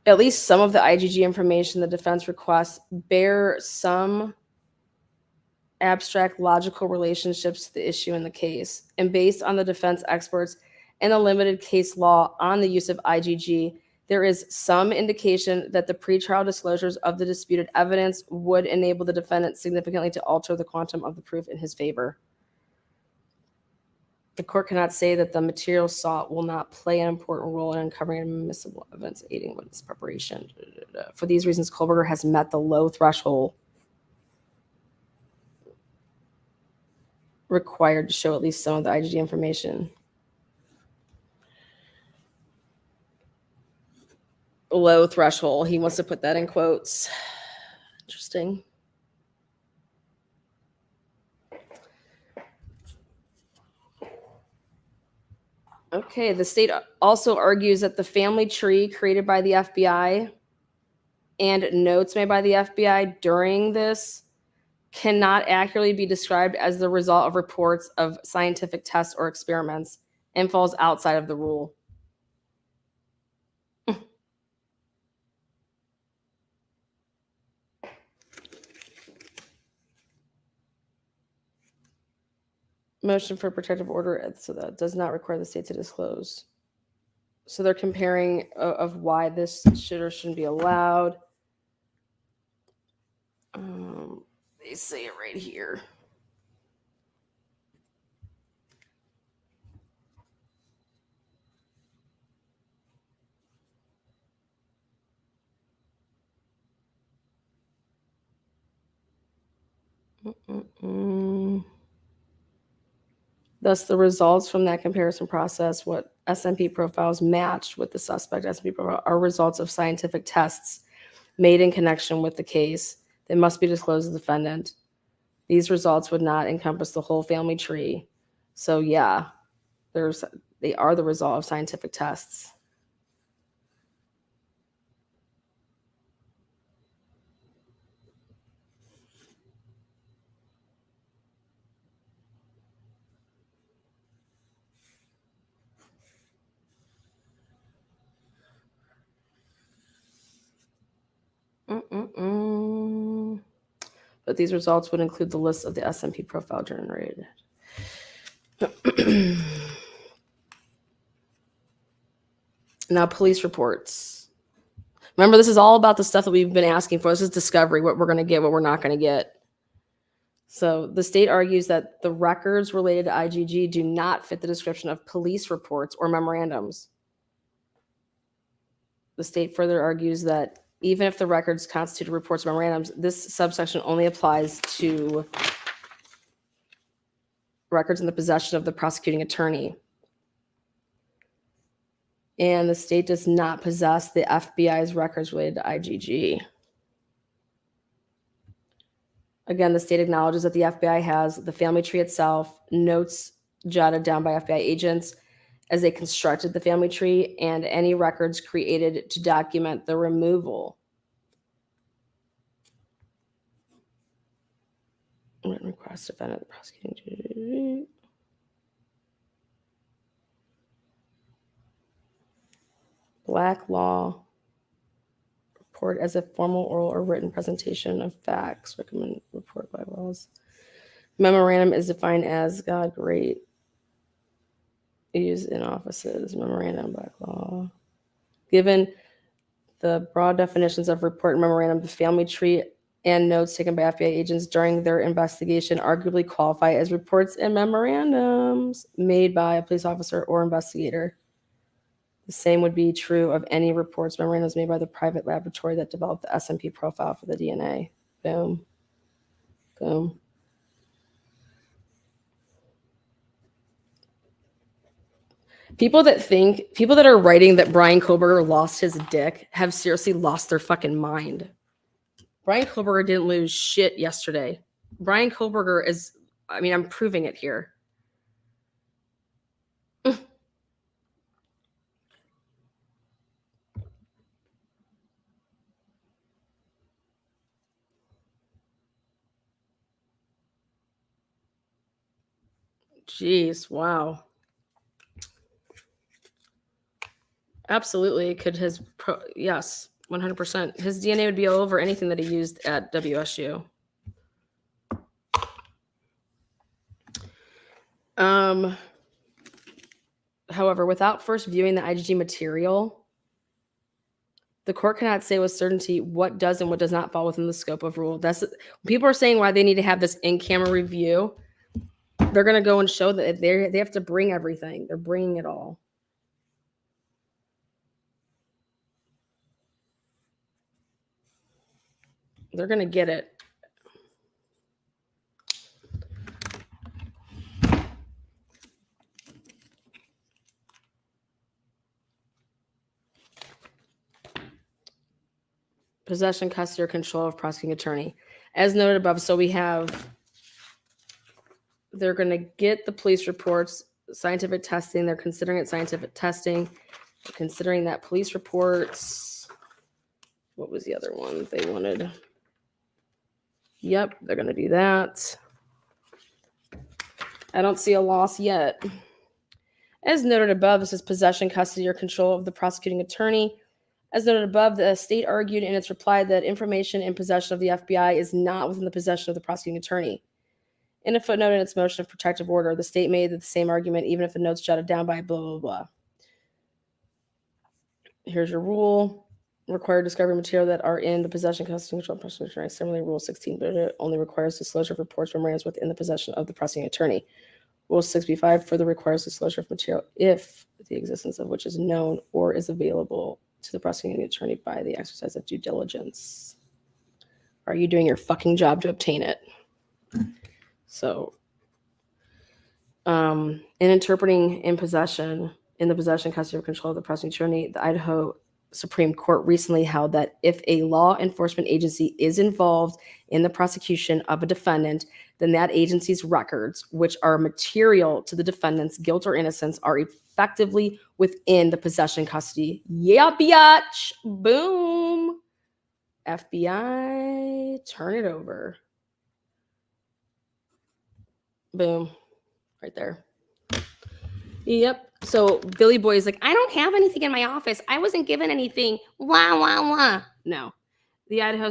At least some of the IgG information the defense requests bear some abstract logical relationships to the issue in the case. And based on the defense experts and the limited case law on the use of IgG, there is some indication that the pretrial disclosures of the disputed evidence would enable the defendant significantly to alter the quantum of the proof in his favor. The court cannot say that the material sought will not play an important role in uncovering admissible evidence aiding witness preparation. For these reasons, Kohlberger has met the low threshold required to show at least some of the IgG information. Low threshold. He wants to put that in quotes. Interesting. Okay, the state also argues that the family tree created by the FBI and notes made by the FBI during this cannot accurately be described as the result of reports of scientific tests or experiments and falls outside of the rule. Motion for protective order, so that does not require the state to disclose. So they're comparing of why this should or shouldn't be allowed. They say it right here. Thus, the results from that comparison process, what SMP profiles matched with the suspect SMP profile, are results of scientific tests made in connection with the case. They must be disclosed to the defendant. These results would not encompass the whole family tree. So yeah, they are the result of scientific tests. But these results would include the list of the SMP profile generated. Now, police reports. Remember, this is all about the stuff that we've been asking for. This is discovery, what we're going to get, what we're not going to get. So the state argues that the records related to IgG do not fit the description of police reports or memorandums. The state further argues that even if the records constitute reports or memorandums, this subsection only applies to records in the possession of the prosecuting attorney. And the state does not possess the FBI's records related to IgG. Again, the state acknowledges that the FBI has the family tree itself, notes jotted down by FBI agents as they constructed the family tree, and any records created to document the removal. Written request defendant, the prosecuting. Black law report as a formal oral or written presentation of facts. Recommend report bylaws. Memorandum is defined as God great. Used in offices. Memorandum, black law. Given the broad definitions of report and memorandum, the family tree and notes taken by FBI agents during their investigation arguably qualify as reports and memorandums made by a police officer or investigator. The same would be true of any reports, memorandums made by the private laboratory that developed the SMP profile for the DNA. Boom. Boom. People that are writing that Brian Kohlberger lost his dick have seriously lost their fucking mind. Brian Kohlberger didn't lose shit yesterday. Brian Kohlberger is, I'm proving it here. Jeez, wow. Absolutely. Yes, 100%. His DNA would be all over anything that he used at WSU. However, without first viewing the IgG material, the court cannot say with certainty what does and what does not fall within the scope of rule. People are saying why they need to have this in-camera review. They're going to go and show that they have to bring everything. They're bringing it all. They're going to get it. Possession, custody, or control of prosecuting attorney. As noted above, so we have, they're going to get the police reports, scientific testing. They're considering it scientific testing. They're considering that police reports. What was the other one they wanted? Yep, they're going to do that. I don't see a loss yet. As noted above, this is possession, custody, or control of the prosecuting attorney. As noted above, the state argued in its reply that information in possession of the FBI is not within the possession of the prosecuting attorney. In a footnote in its motion of protective order, the state made the same argument, even if the note's jotted down by blah, blah, blah. Here's your rule. Required discovery material that are in the possession, custody, control of the prosecuting attorney. Similarly, Rule 16 but it only requires disclosure of reports memorandums within the possession of the prosecuting attorney. Rule 65 further requires disclosure of material if the existence of which is known or is available to the prosecuting attorney by the exercise of due diligence. Are you doing your fucking job to obtain it? So, in interpreting in the possession, custody, or control of the prosecuting attorney, the Idaho Supreme Court recently held that if a law enforcement agency is involved in the prosecution of a defendant, then that agency's records, which are material to the defendant's guilt or innocence, are effectively within the possession, custody. Yeah, biatch. Boom. FBI, turn it over. Boom. Right there. Yep. So Billy Boy is like, I don't have anything in my office. I wasn't given anything. Wah, wah, wah. No. The Idaho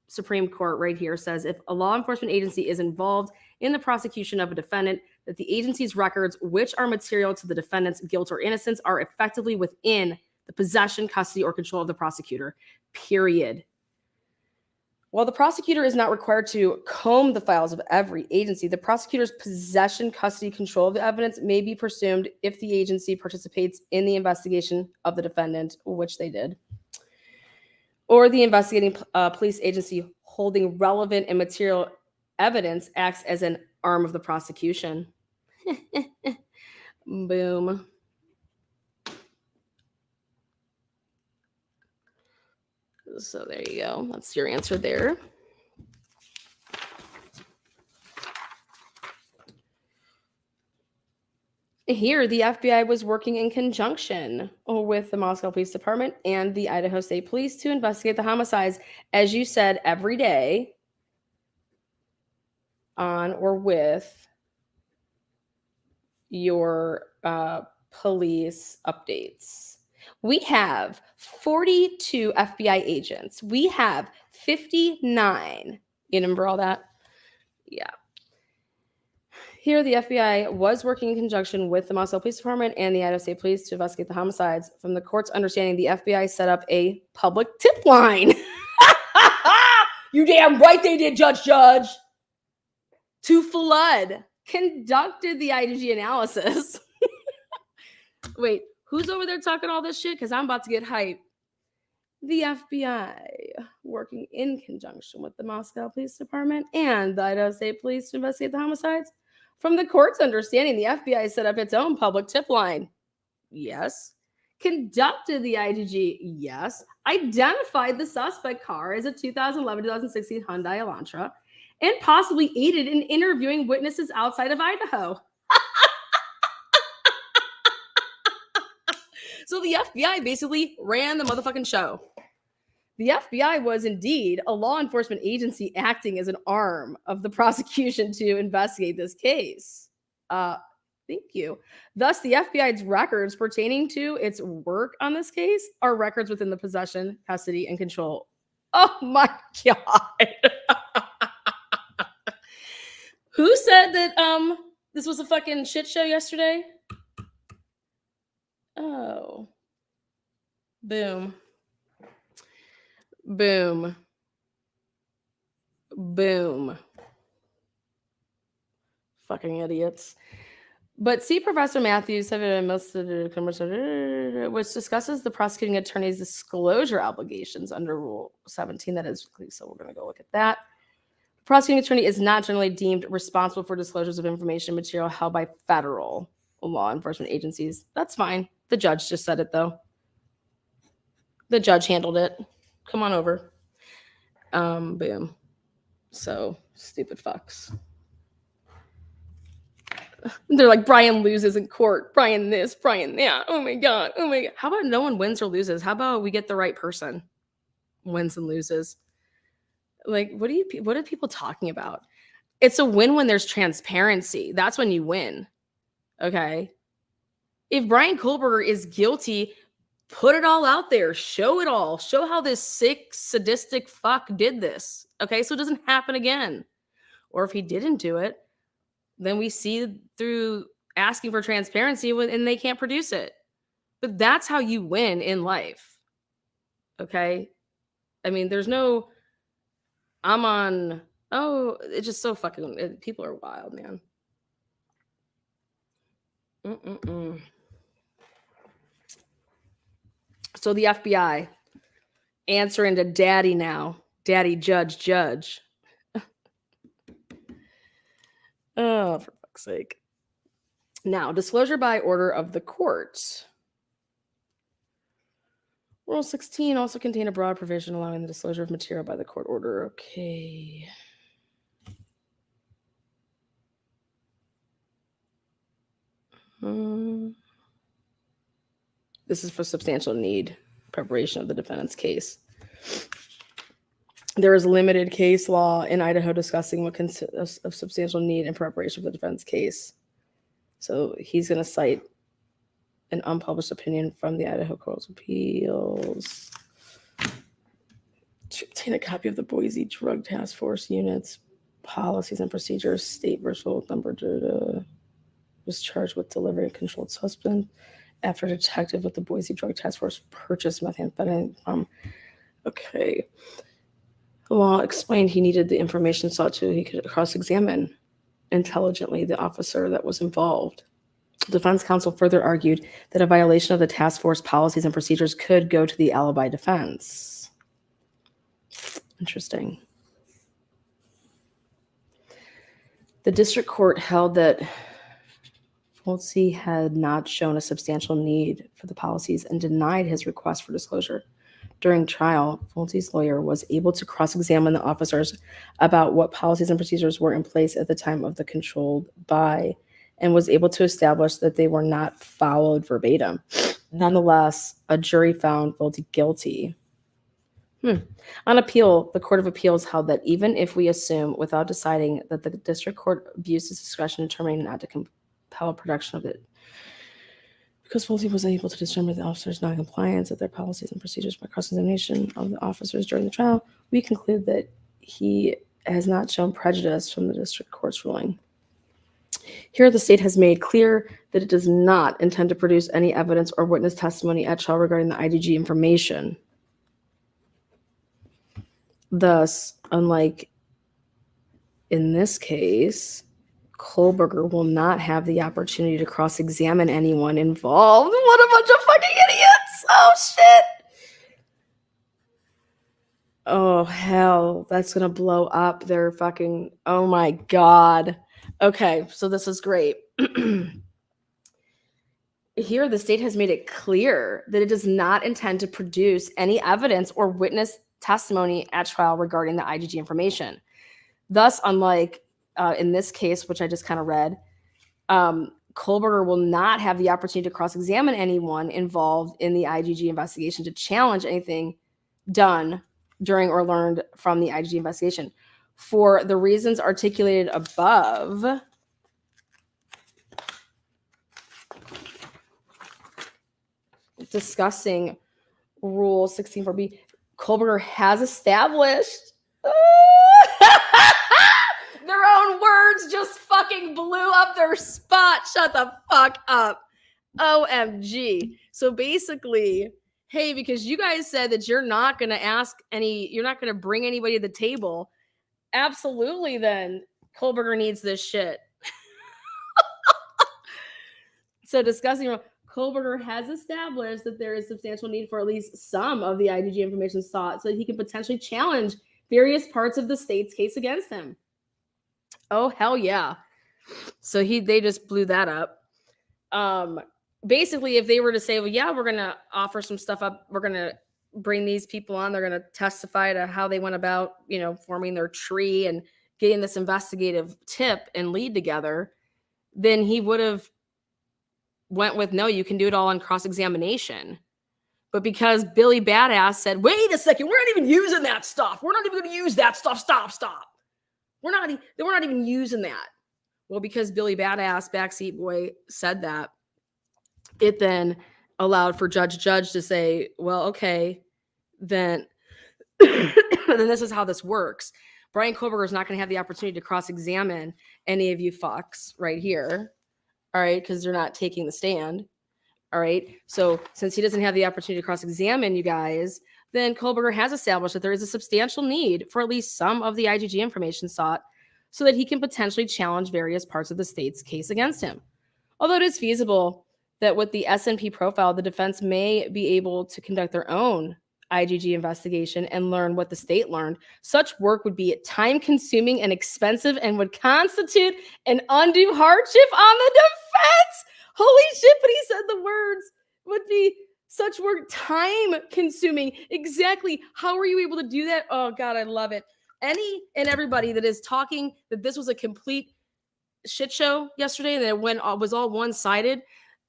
Supreme Court right here says if a law enforcement agency is involved in the prosecution of a defendant, that the agency's records, which are material to the defendant's guilt or innocence, are effectively within the possession, custody, or control of the prosecutor. Period. While the prosecutor is not required to comb the files of every agency, the prosecutor's possession, custody, control of the evidence may be presumed if the agency participates in the investigation of the defendant, which they did, or the investigating police agency holding relevant and material evidence acts as an arm of the prosecution. Boom. So there you go. That's your answer there. Here, the FBI was working in conjunction with the Moscow Police Department and the Idaho State Police to investigate the homicides, as you said, every day on or with your police updates. We have 42 FBI agents. We have 59. You remember all that? Yeah. Here, the FBI was working in conjunction with the Moscow Police Department and the Idaho State Police to investigate the homicides. From the court's understanding, the FBI set up a public tip line. You damn right they did, Judge. To flood. Conducted the IDG analysis. Wait, who's over there talking all this shit? Because I'm about to get hyped. The FBI, working in conjunction with the Moscow Police Department and the Idaho State Police to investigate the homicides. From the court's understanding, the FBI set up its own public tip line. Yes. Conducted the IDG. Yes. Identified the suspect car as a 2011-2016 Hyundai Elantra and possibly aided in interviewing witnesses outside of Idaho. So the FBI basically ran the motherfucking show. The FBI was indeed a law enforcement agency acting as an arm of the prosecution to investigate this case. Thank you. Thus, the FBI's records pertaining to its work on this case are records within the possession, custody, and control. Oh my God. Who said that this was a fucking shit show yesterday? Oh. Boom. Boom. Boom. Fucking idiots. But see Professor Matthews, which discusses the prosecuting attorney's disclosure obligations under Rule 17. That is, so we're going to go look at that. The prosecuting attorney is not generally deemed responsible for disclosures of information material held by federal law enforcement agencies. That's fine. The judge just said it, though. The judge handled it. Come on over. Boom. So, stupid fucks. They're like, Brian loses in court. Brian this, Brian that. Oh my God. Oh my God. How about no one wins or loses? How about we get the right person? Wins and loses. Like, what are people talking about? It's a win when there's transparency. That's when you win. Okay. If Brian Kohlberger is guilty, put it all out there. Show it all. Show how this sick, sadistic fuck did this. Okay. So it doesn't happen again. Or if he didn't do it, then we see through asking for transparency and they can't produce it. But that's how you win in life. Okay. I mean, there's no, it's just so fucking, people are wild, man. So the FBI answering to daddy now. Daddy, judge. Oh, for fuck's sake. Now, disclosure by order of the court. Rule 16 also contained a broad provision allowing the disclosure of material by the court order. Okay. This is for substantial need, preparation of the defendant's case. There is limited case law in Idaho discussing what consists of substantial need in preparation for the defense case. So he's going to cite an unpublished opinion from the Idaho Court of Appeals to obtain a copy of the Boise Drug Task Force units, policies and procedures, state virtual number was charged with delivering a controlled substance after a detective with the Boise Drug Task Force purchased methamphetamine from. Okay. The law explained he needed the information sought to he could cross-examine intelligently the officer that was involved. Defense counsel further argued that a violation of the task force policies and procedures could go to the alibi defense. Interesting. The district court held that Foltzy had not shown a substantial need for the policies and denied his request for disclosure. During trial, Foltzy's lawyer was able to cross-examine the officers about what policies and procedures were in place at the time of the controlled buy and was able to establish that they were not followed verbatim. Nonetheless, a jury found Foltzy guilty. On appeal, the Court of Appeals held that even if we assume, without deciding, that the district court abused its discretion in determining not to compel production of it, because Foltzy was unable to determine the officers' noncompliance of their policies and procedures by cross-examination of the officers during the trial, we conclude that he has not shown prejudice from the district court's ruling. Here, the state has made clear that it does not intend to produce any evidence or witness testimony at trial regarding the IDG information. Thus, unlike in this case, Kohlberger will not have the opportunity to cross-examine anyone involved. What a bunch of fucking idiots! Oh, shit! Oh, hell. That's gonna blow up their fucking... Oh, my God. Okay, so this is great. Here, the state has made it clear that it does not intend to produce any evidence or witness testimony at trial regarding the IgG information. Thus, unlike in this case, which I just kind of read, Kohlberger will not have the opportunity to cross-examine anyone involved in the IgG investigation to challenge anything done during or learned from the IgG investigation. For the reasons articulated above, discussing Rule 16.4b, Kohlberger has established their own words just fucking blew up their spot. Shut the fuck up. OMG. So basically, hey, because you guys said that you're not going to bring anybody to the table. Absolutely, then Kohlberger needs this shit. So discussing Kohlberger has established that there is substantial need for at least some of the IgG information sought so that he can potentially challenge various parts of the state's case against him. Oh, hell yeah. So they just blew that up. Basically, if they were to say, well, yeah, we're going to offer some stuff up, we're going to bring these people on, they're going to testify to how they went about, forming their tree and getting this investigative tip and lead together, then he would have went with, no, you can do it all on cross-examination. But because Billy Badass said, wait a second, we're not even using that stuff. We're not even going to use that stuff. Stop. We're not even using that. Well, because Billy Badass, backseat boy, said that, it then allowed for Judge to say, well, okay, then, then this is how this works. Brian Kohlberger is not going to have the opportunity to cross-examine any of you fucks right here. All right, because they're not taking the stand. All right, so since he doesn't have the opportunity to cross-examine you guys, then Kohlberger has established that there is a substantial need for at least some of the IgG information sought so that he can potentially challenge various parts of the state's case against him. Although it is feasible that with the S&P profile, the defense may be able to conduct their own IgG investigation and learn what the state learned, such work would be time-consuming and expensive and would constitute an undue hardship on the defense. Holy shit, but he said the words would be such work time-consuming. Exactly. How are you able to do that? Oh, God, I love it. Any and everybody that is talking that this was a complete shit show yesterday and that it was all one-sided,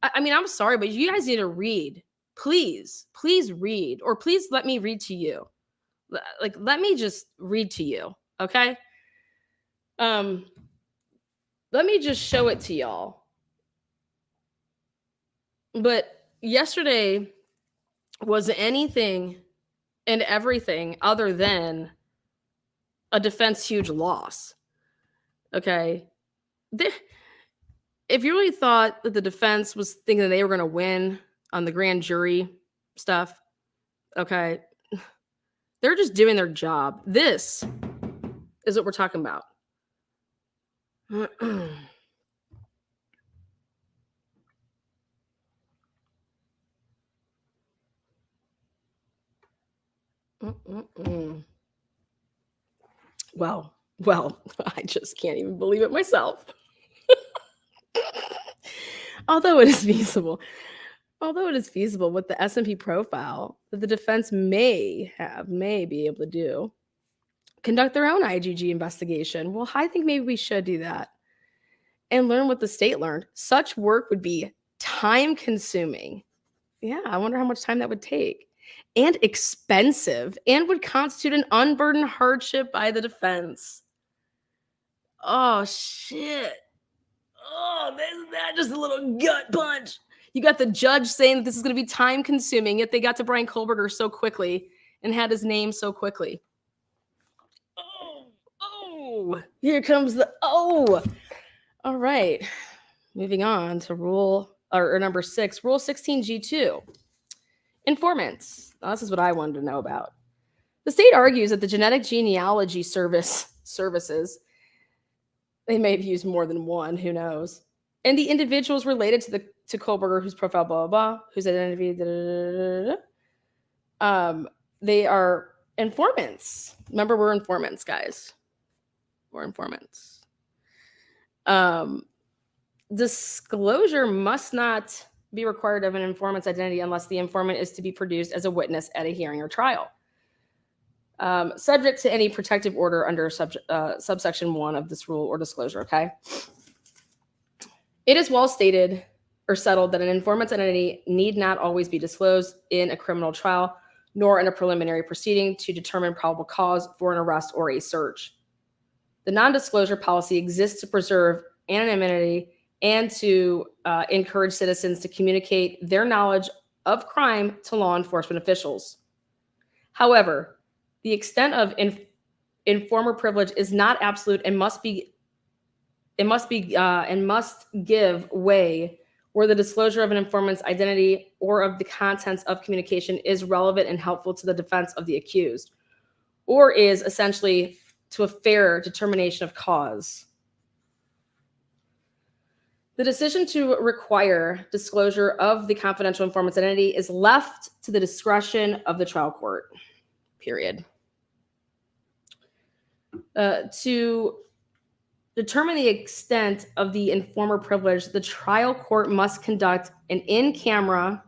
I mean, I'm sorry, but you guys need to read. Please read, or please let me read to you. Like, let me just read to you, okay? Let me just show it to y'all. But yesterday was anything and everything other than a defense huge loss, okay? If you really thought that the defense was thinking that they were going to win on the grand jury stuff, okay, they're just doing their job. This is what we're talking about. Well, I just can't even believe it myself. Although it is feasible with the S&P profile that the defense may be able to do, conduct their own IgG investigation. Well, I think maybe we should do that and learn what the state learned. Such work would be time-consuming. Yeah, I wonder how much time that would take. And expensive, and would constitute an unburdened hardship by the defense. Oh, shit. Oh, isn't that just a little gut punch? You got the judge saying that this is going to be time consuming, yet they got to Brian Kohlberger so quickly and had his name so quickly. Oh, here comes the oh. All right. Moving on to rule number 6, Rule 16G2. Informants. Now, this is what I wanted to know about. The state argues that the genetic genealogy services, they may have used more than one, who knows, and the individuals related to Kohlberger, whose profile, blah, blah, blah, whose identity, they are informants. Remember, we're informants, guys. We're informants. Disclosure must not be required of an informant's identity unless the informant is to be produced as a witness at a hearing or trial. Subject to any protective order under subsection 1 of this rule or disclosure, okay? It is well stated or settled that an informant's identity need not always be disclosed in a criminal trial, nor in a preliminary proceeding to determine probable cause for an arrest or a search. The non-disclosure policy exists to preserve anonymity and to encourage citizens to communicate their knowledge of crime to law enforcement officials. However, the extent of informer privilege is not absolute and must give way where the disclosure of an informant's identity or of the contents of communication is relevant and helpful to the defense of the accused, or is essentially to a fair determination of cause. The decision to require disclosure of the confidential informant's identity is left to the discretion of the trial court, period. To determine the extent of the informer privilege, the trial court must conduct an in-camera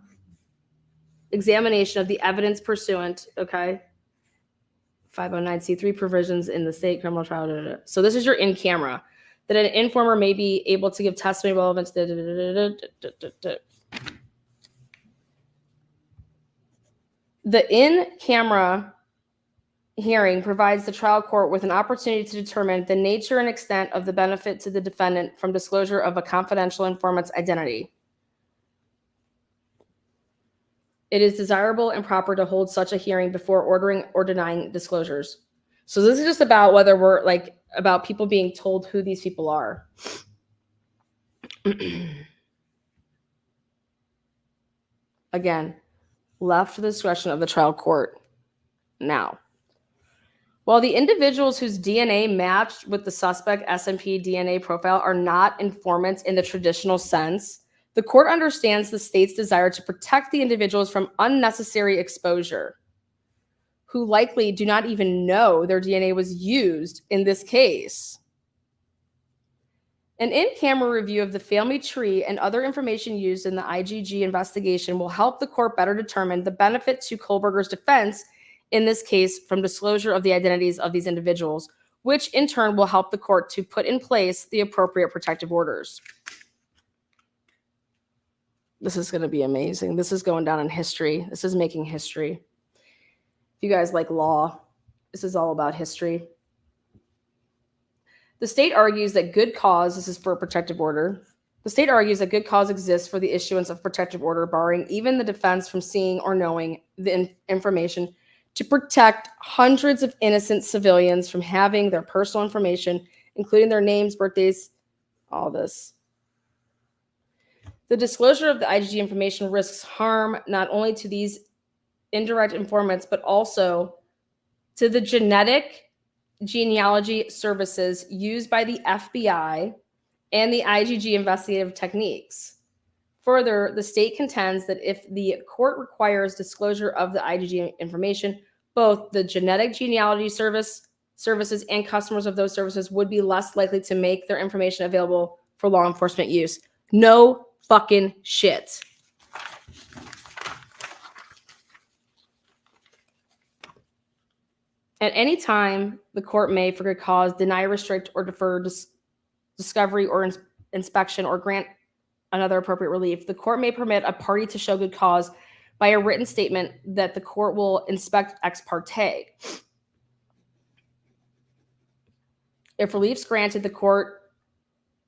examination of the evidence pursuant, 509c3 provisions in the state criminal trial. So this is your in-camera. That an informer may be able to give testimony relevant to the in-camera hearing provides the trial court with an opportunity to determine the nature and extent of the benefit to the defendant from disclosure of a confidential informant's identity. It is desirable and proper to hold such a hearing before ordering or denying disclosures. So this is just about whether we're about people being told who these people are. Again, left to the discretion of the trial court. Now, while the individuals whose DNA matched with the suspect SMP DNA profile are not informants in the traditional sense, the court understands the state's desire to protect the individuals from unnecessary exposure, who likely do not even know their DNA was used in this case. An in-camera review of the family tree and other information used in the IGG investigation will help the court better determine the benefit to Kohlberger's defense in this case from disclosure of the identities of these individuals, which in turn will help the court to put in place the appropriate protective orders. This is going to be amazing. This is going down in history. This is making history. If you guys like law, this is all about history. The state argues that good cause, this is for a protective order. The state argues that good cause exists for the issuance of protective order, barring even the defense from seeing or knowing the information to protect hundreds of innocent civilians from having their personal information, including their names, birthdays, all this. The disclosure of the IgG information risks harm not only to these indirect informants, but also to the genealogy services used by the FBI and the IgG investigative techniques. Further, the state contends that if the court requires disclosure of the IgG information, both the genetic genealogy services and customers of those services would be less likely to make their information available for law enforcement use. No fucking shit. At any time, the court may, for good cause, deny, restrict, or defer discovery or inspection or grant another appropriate relief. The court may permit a party to show good cause by a written statement that the court will inspect ex parte. If relief is granted, the court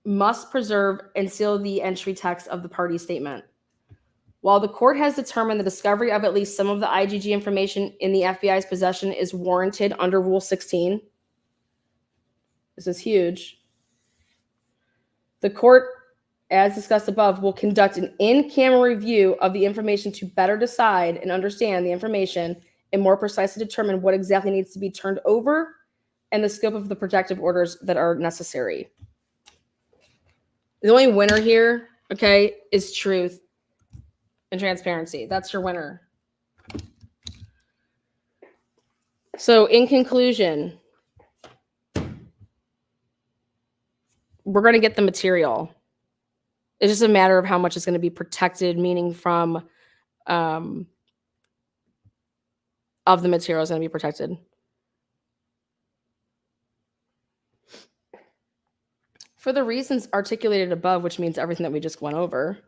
must preserve and seal the entry text of the party statement. While the court has determined the discovery of at least some of the IgG information in the FBI's possession is warranted under Rule 16, this is huge, the court, as discussed above, will conduct an in-camera review of the information to better decide and understand the information and more precisely determine what exactly needs to be turned over and the scope of the protective orders that are necessary. The only winner here, is truth and transparency. That's your winner. So in conclusion, we're going to get the material. It's just a matter of how much is going to be protected, meaning from of the material is going to be protected. For the reasons articulated above, which means everything that we just went over,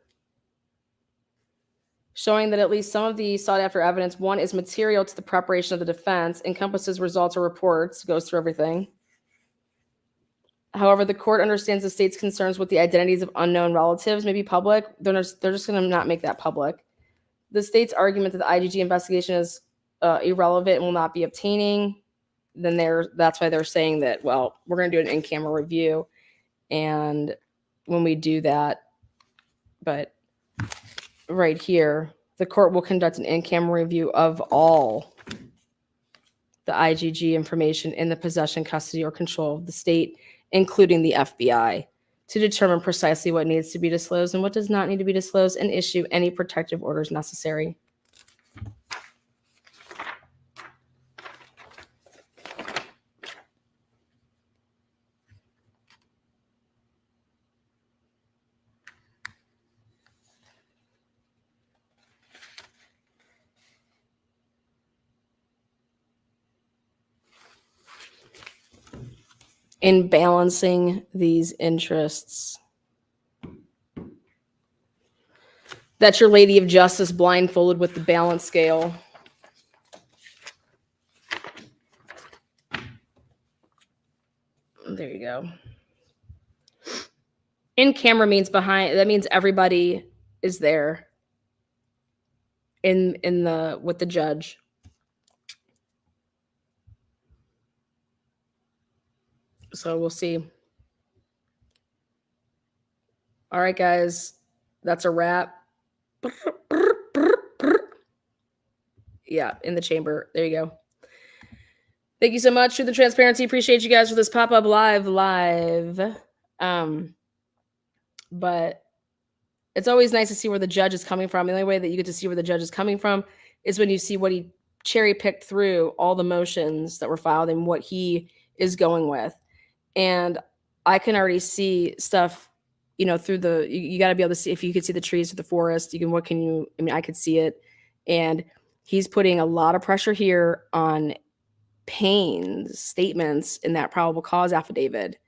showing that at least some of the sought-after evidence, one, is material to the preparation of the defense, encompasses results or reports, goes through everything. However, the court understands the state's concerns with the identities of unknown relatives may be public. They're just going to not make that public. The state's argument that the IgG investigation is irrelevant and will not be obtaining, then that's why they're saying that, well, we're going to do an in-camera review. And when we do that, but right here, the court will conduct an in-camera review of all the IgG information in the possession, custody, or control of the state, including the FBI. to determine precisely what needs to be disclosed and what does not need to be disclosed and issue any protective orders necessary. In balancing these interests, that's your Lady of Justice blindfolded with the balance scale. There you go. In camera means behind. That means everybody is there in the with the judge. So we'll see. All right, guys, that's a wrap. Yeah, in the chamber. There you go. Thank you so much for the transparency. Appreciate you guys for this pop-up live. But it's always nice to see where the judge is coming from. The only way that you get to see where the judge is coming from is when you see what he cherry-picked through all the motions that were filed and what he is going with. And I can already see stuff, through you got to be able to see, if you could see the trees through the forest, I could see it. And he's putting a lot of pressure here on Payne's statements in that probable cause affidavit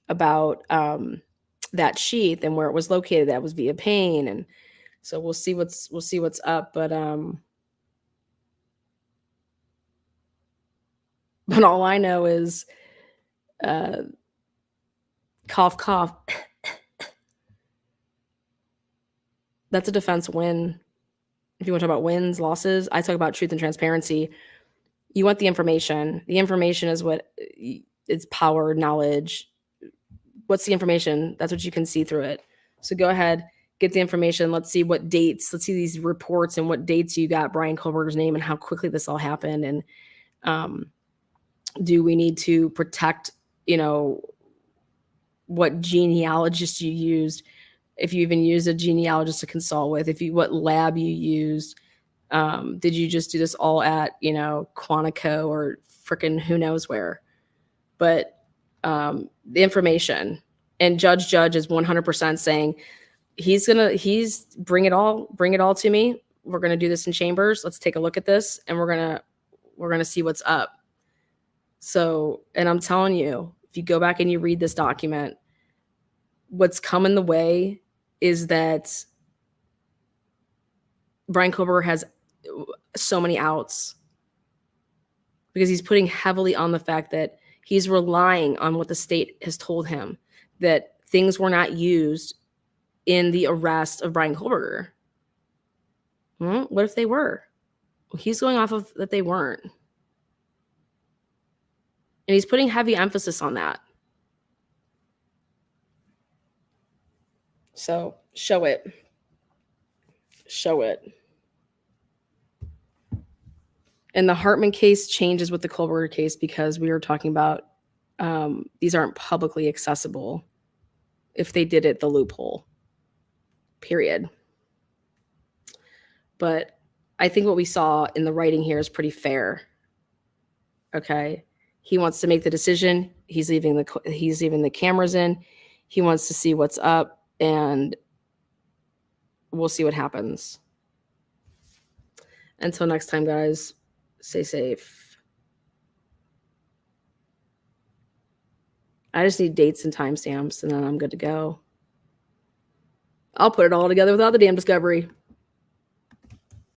about that sheath and where it was located. That was via Payne. And so we'll see what's up. But all I know is cough, cough. That's a defense win. If you want to talk about wins, losses, I talk about truth and transparency. You want the information. The information is what it's power, knowledge. What's the information? That's what you can see through it. So go ahead, get the information. Let's see what dates. Let's see these reports and what dates you got Brian Kohlberger's name and how quickly this all happened. And do we need to protect, what genealogist you used, if you even used a genealogist to consult with, what lab you used. Did you just do this all at, Quantico or frickin' who knows where? But the information, and Judge is 100% saying he's bring it all to me. We're going to do this in chambers. Let's take a look at this. And we're going to see what's up. So, and I'm telling you, if you go back and you read this document, what's coming the way is that Brian Kohlberger has so many outs because he's putting heavily on the fact that he's relying on what the state has told him, that things were not used in the arrest of Brian Kohlberger. What if they were? Well, he's going off of that they weren't. And he's putting heavy emphasis on that. So show it. And the Hartman case changes with the Kohlberger case because we were talking about these aren't publicly accessible. If they did it, the loophole. Period. But I think what we saw in the writing here is pretty fair. Okay. He wants to make the decision. He's leaving the cameras in. He wants to see what's up, and we'll see what happens. Until next time, guys, stay safe. I just need dates and timestamps, and then I'm good to go. I'll put it all together without the damn discovery.